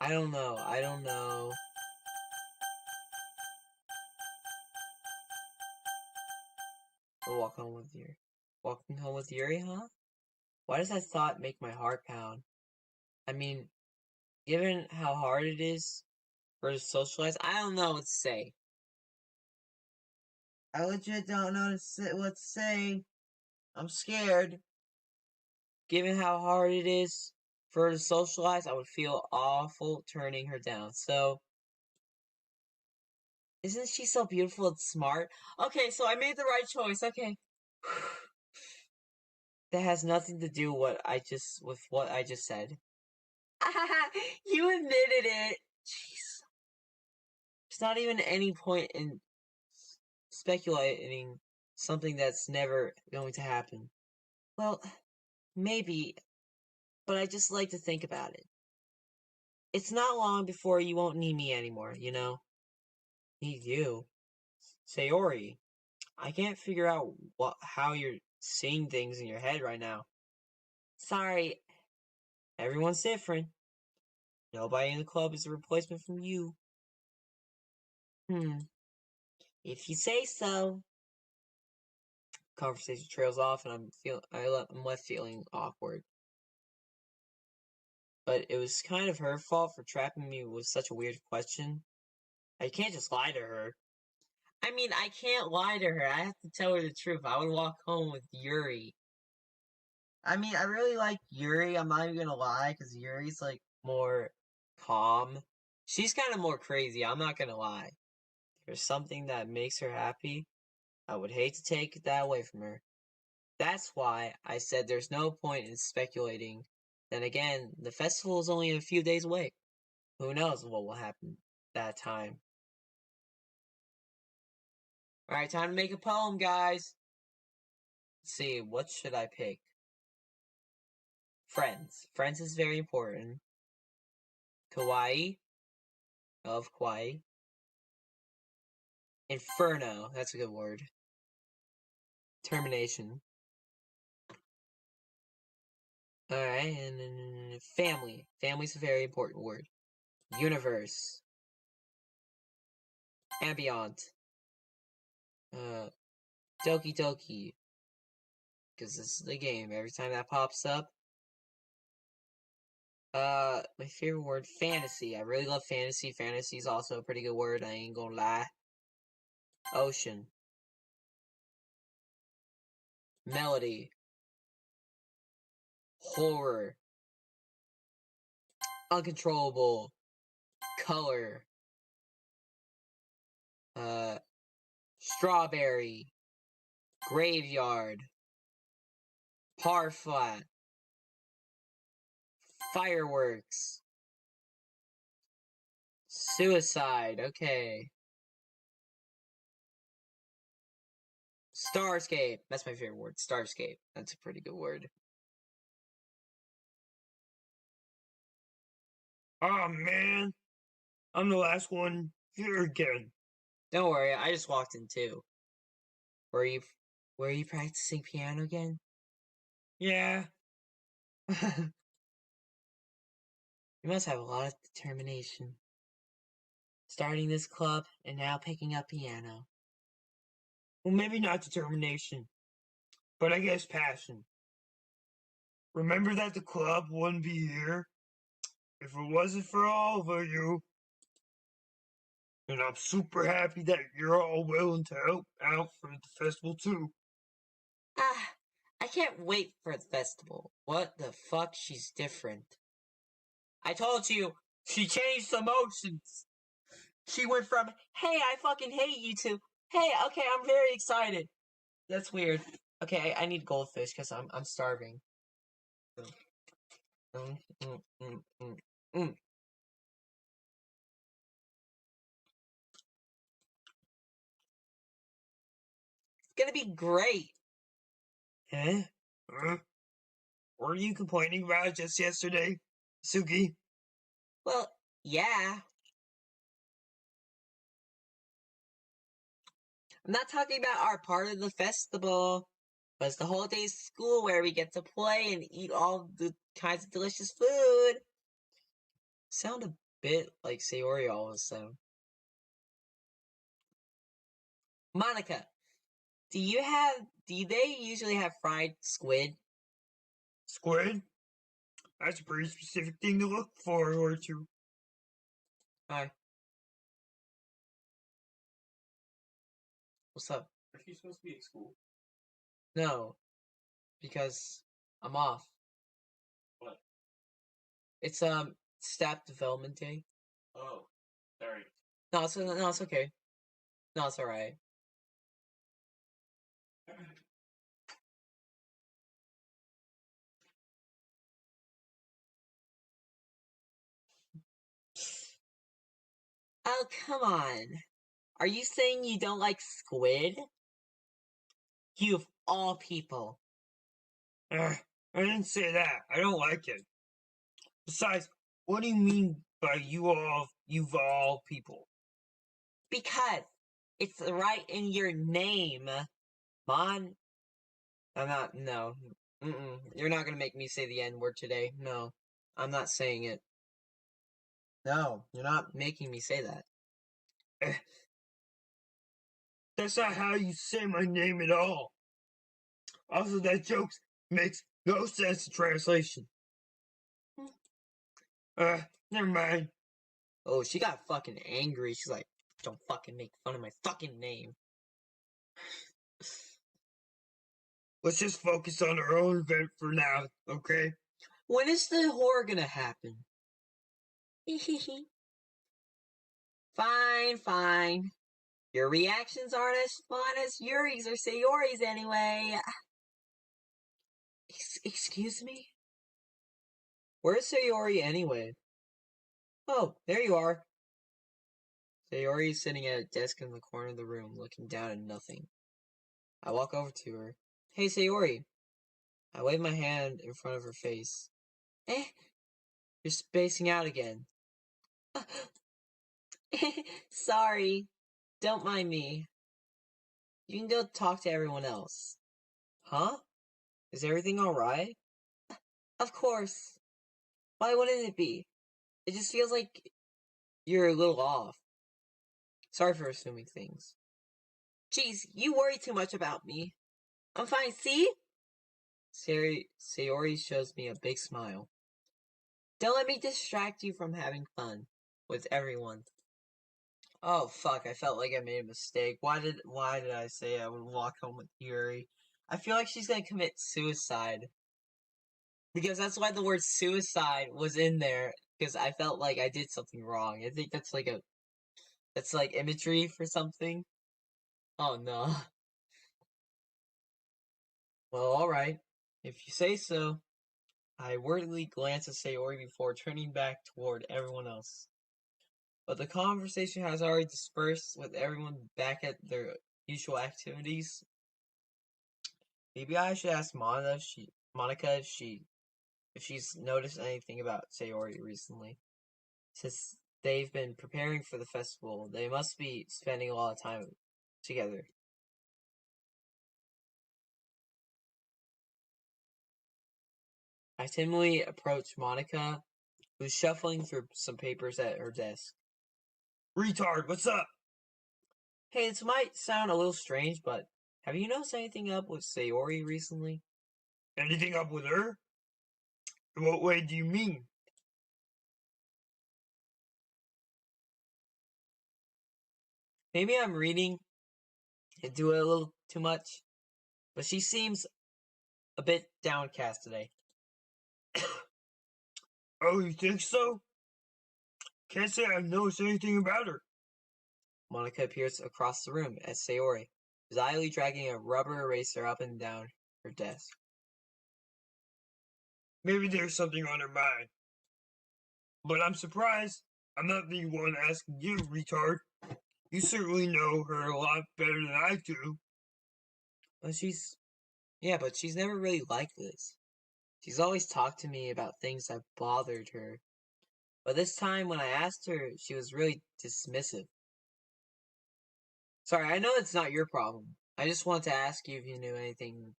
I don't know. I'll walk home with Yuri. Walking home with Yuri, huh? Why does that thought make my heart pound? Given how hard it is for her to socialize, I don't know what to say. I legit don't know what to say. I'm scared. Given how hard it is for her to socialize, I would feel awful turning her down. So, isn't she so beautiful and smart? Okay, so I made the right choice. Okay. That has nothing to do with what I just said. You admitted it. Jeez. There's not even any point in speculating something that's never going to happen. Well, maybe, but I just like to think about it. It's not long before you won't need me anymore, you know? Need you? Sayori, I can't figure out how you're seeing things in your head right now. Sorry. Everyone's different. Nobody in the club is a replacement from you. If you say so. Conversation trails off, and I'm left feeling awkward. But it was kind of her fault for trapping me with such a weird question. I can't just lie to her. I can't lie to her. I have to tell her the truth. I would walk home with Yuri. I really like Yuri. I'm not even gonna lie, because Yuri's, more calm. She's kind of more crazy. I'm not gonna lie. If there's something that makes her happy, I would hate to take that away from her. That's why I said there's no point in speculating. Then again, the festival is only a few days away. Who knows what will happen that time. Alright, time to make a poem, guys. Let's see, what should I pick? Friends. Friends is very important. Kawaii. I love kawaii. Inferno. That's a good word. Termination. Alright, and family. Family's a very important word. Universe. Ambient. Doki Doki. Because this is the game. Every time that pops up. My favorite word, fantasy. I really love fantasy. Fantasy is also a pretty good word, I ain't gonna lie. Ocean. Melody. Horror. Uncontrollable. Color. Strawberry. Graveyard. Par flat. Fireworks. Suicide. Okay. Starscape. That's my favorite word. Starscape. That's a pretty good word. Oh man, I'm the last one here again. Don't worry, I just walked in too. Were you practicing piano again? Yeah. You must have a lot of determination. Starting this club and now picking up piano. Well, maybe not determination, but I guess passion. Remember that the club wouldn't be here if it wasn't for all of you. And I'm super happy that you're all willing to help out for the festival too. I can't wait for the festival. What the fuck? She's different. I told you, she changed emotions. She went from, hey, I fucking hate you to, hey, okay, I'm very excited. That's weird. Okay, I need goldfish because I'm starving. It's gonna be great. Huh? Were you complaining about it just yesterday, Suki? Well, yeah. I'm not talking about our part of the festival, but it's the whole day of school where we get to play and eat all the kinds of delicious food. Sound a bit like Sayori all of a sudden. Monica, do they usually have fried squid? Squid? That's a pretty specific thing to look forward to. Hi. What's up? Aren't you supposed to be at school? No, because I'm off. What? It's staff development day. Oh, sorry. No, it's okay. No, it's alright. Oh, come on. Are you saying you don't like squid? You of all people. I didn't say that. I don't like it. Besides, what do you mean by you all people? Because it's right in your name. Mon. I'm not, no. You're not gonna make me say the N-word today. No. I'm not saying it. No, you're not making me say that. That's not how you say my name at all. Also, that joke makes no sense in translation. Never mind. Oh, she got fucking angry. She's like, don't fucking make fun of my fucking name. Let's just focus on our own event for now, okay? When is the horror gonna happen? Fine. Your reactions aren't as fun as Yuri's or Sayori's anyway. Excuse me? Where's Sayori anyway? Oh, there you are. Sayori is sitting at a desk in the corner of the room, looking down at nothing. I walk over to her. Hey, Sayori. I wave my hand in front of her face. Eh, you're spacing out again. Sorry. Don't mind me. You can go talk to everyone else. Huh? Is everything alright? Of course. Why wouldn't it be? It just feels like you're a little off. Sorry for assuming things. Jeez, you worry too much about me. I'm fine, see? Sayori shows me a big smile. Don't let me distract you from having fun with everyone. Oh fuck, I felt like I made a mistake. Why did I say I would walk home with Yuri? I feel like she's gonna commit suicide. Because that's why the word suicide was in there. Because I felt like I did something wrong. I think that's like imagery for something. Oh no. Well, alright. If you say so. I worriedly glance at Sayori before turning back toward everyone else. But the conversation has already dispersed with everyone back at their usual activities. Maybe I should ask Monica if she's noticed anything about Sayori recently. Since they've been preparing for the festival, they must be spending a lot of time together. I timidly approach Monica, who's shuffling through some papers at her desk. Retard, what's up? Hey, this might sound a little strange, but have you noticed anything up with Sayori recently? Anything up with her? In what way do you mean? Maybe I'm reading into it a little too much, but she seems a bit downcast today. Oh, you think so? Can't say I've noticed anything about her. Monica appears across the room at Sayori, slyly dragging a rubber eraser up and down her desk. Maybe there's something on her mind. But I'm surprised I'm not the one asking you, retard. You certainly know her a lot better than I do. But she's never really like this. She's always talked to me about things that bothered her. But this time when I asked her, she was really dismissive. Sorry, I know it's not your problem. I just wanted to ask you if you knew anything,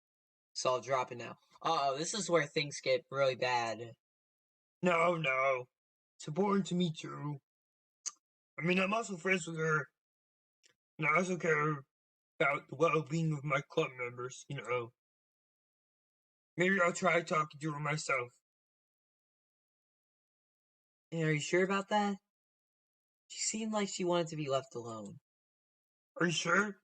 so I'll drop it now. Uh-oh, this is where things get really bad. No. It's important to me too. I mean, I'm also friends with her. And I also care about the well-being of my club members, you know. Maybe I'll try talking to her myself. And are you sure about that? She seemed like she wanted to be left alone. Are you sure?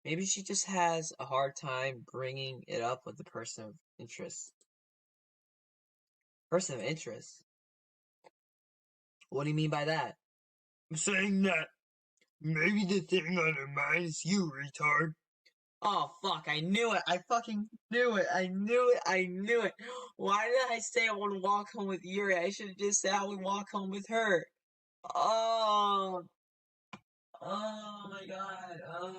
Maybe she just has a hard time bringing it up with the person of interest. Person of interest? What do you mean by that? I'm saying that maybe the thing on her mind is you, retard. Oh, fuck, I knew it. I fucking knew it. I knew it. Why did I say I want to walk home with Yuri? I should have just said I would walk home with her. Oh. Oh my god. Oh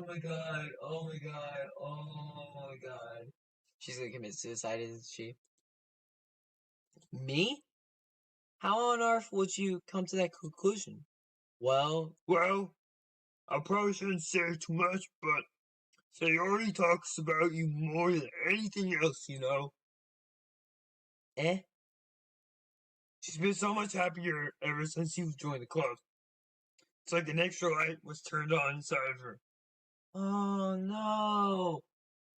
my god. Oh my god. Oh my god. She's gonna commit suicide, isn't she? Me? How on earth would you come to that conclusion? Well, I probably shouldn't say too much, but Sayori talks about you more than anything else, you know. eh? She's been so much happier ever since you've joined the club. It's like an extra light was turned on inside of her. Oh no.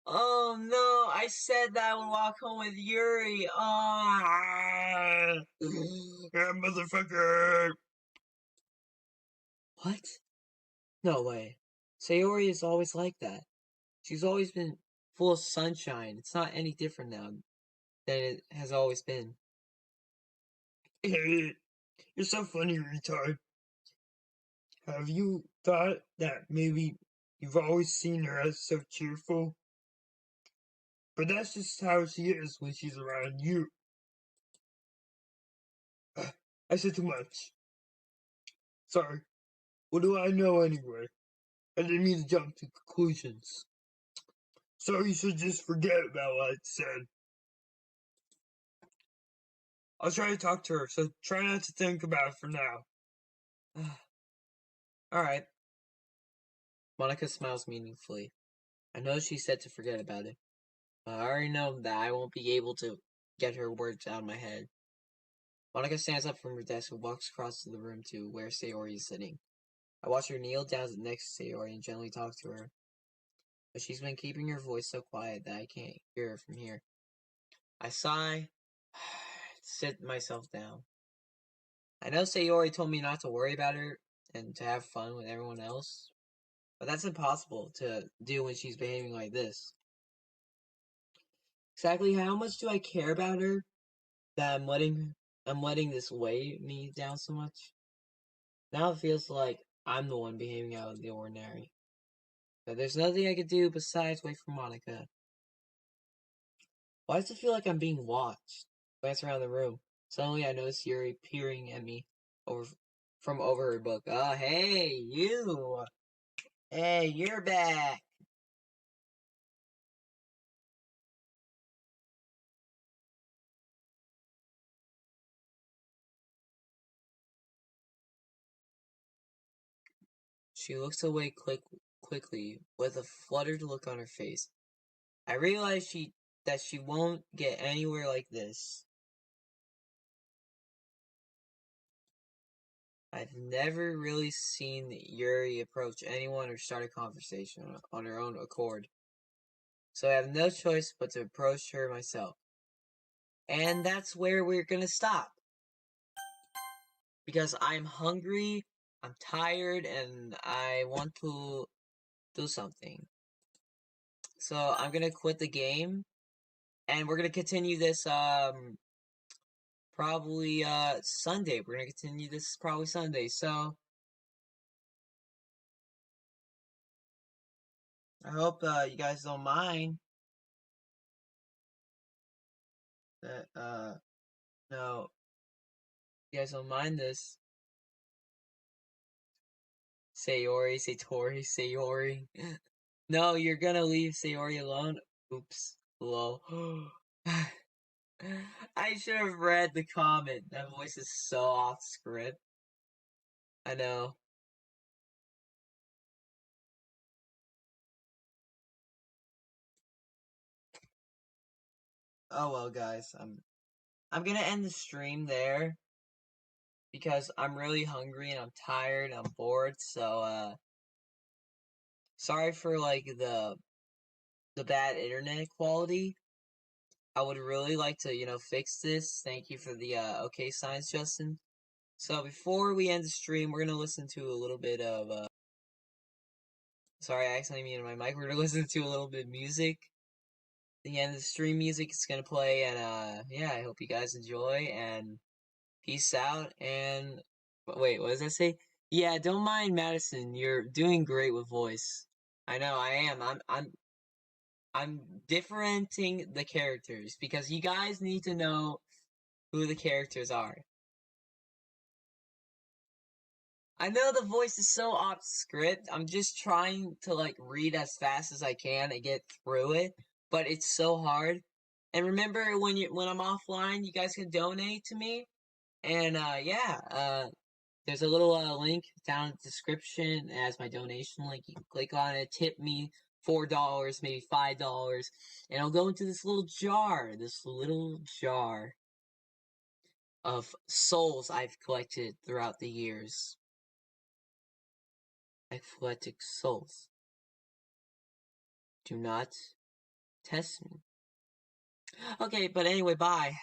Oh no, I said that I would walk home with Yuri. Oh. Ah, yeah, motherfucker. What? No way. Sayori is always like that. She's always been full of sunshine. It's not any different now than it has always been. Hey, you're so funny, retard. Have you thought that maybe you've always seen her as so cheerful? But that's just how she is when she's around you. I said too much. Sorry. What do I know anyway? I didn't mean to jump to conclusions. So you should just forget about what I said. I'll try to talk to her, so try not to think about it for now. Alright. Monica smiles meaningfully. I know she said to forget about it, but I already know that I won't be able to get her words out of my head. Monica stands up from her desk and walks across to the room to where Sayori is sitting. I watch her kneel down next to Sayori and gently talk to her, but she's been keeping her voice so quiet that I can't hear her from here. I sigh, sit myself down. I know Sayori told me not to worry about her and to have fun with everyone else, but that's impossible to do when she's behaving like this. Exactly how much do I care about her that I'm letting this weigh me down so much? Now it feels like I'm the one behaving out of the ordinary. But there's nothing I could do besides wait for Monica. Why does it feel like I'm being watched? Glance around the room. Suddenly I notice Yuri peering at me from over her book. Oh, hey, you! Hey, you're back! She looks away quickly, with a fluttered look on her face. I realize that she won't get anywhere like this. I've never really seen Yuri approach anyone or start a conversation on her own accord. So I have no choice but to approach her myself. And that's where we're gonna stop. Because I'm hungry, I'm tired, and I want to do something. So I'm gonna quit the game, and we're gonna continue this, probably, Sunday. We're gonna continue this probably Sunday, so I hope, you guys don't mind that, no, you guys don't mind this. Sayori. No, you're gonna leave Sayori alone? Oops. Lol. I should have read the comment. That voice is so off script. I know. Oh well, guys. I'm gonna end the stream there because I'm really hungry and I'm tired and I'm bored. So sorry for like the bad internet quality. I would really like to, fix this. Thank you for the okay signs, Justin. So before we end the stream, we're gonna listen to a little bit of sorry, I accidentally muted my mic. We're gonna listen to a little bit of music. The end of the stream music is gonna play, and yeah, I hope you guys enjoy and peace out. And wait, what does that say? Yeah, don't mind Madison. You're doing great with voice. I know I am. I'm differenting the characters because you guys need to know who the characters are. I know the voice is so off script. I'm just trying to like read as fast as I can and get through it, but it's so hard. And remember when I'm offline, you guys can donate to me. And yeah, there's a little link down in the description as my donation link. You can click on it, tip me $4, maybe $5, and I'll go into this little jar of souls I've collected throughout the years. Athletic souls. Do not test me. Okay, but anyway, bye.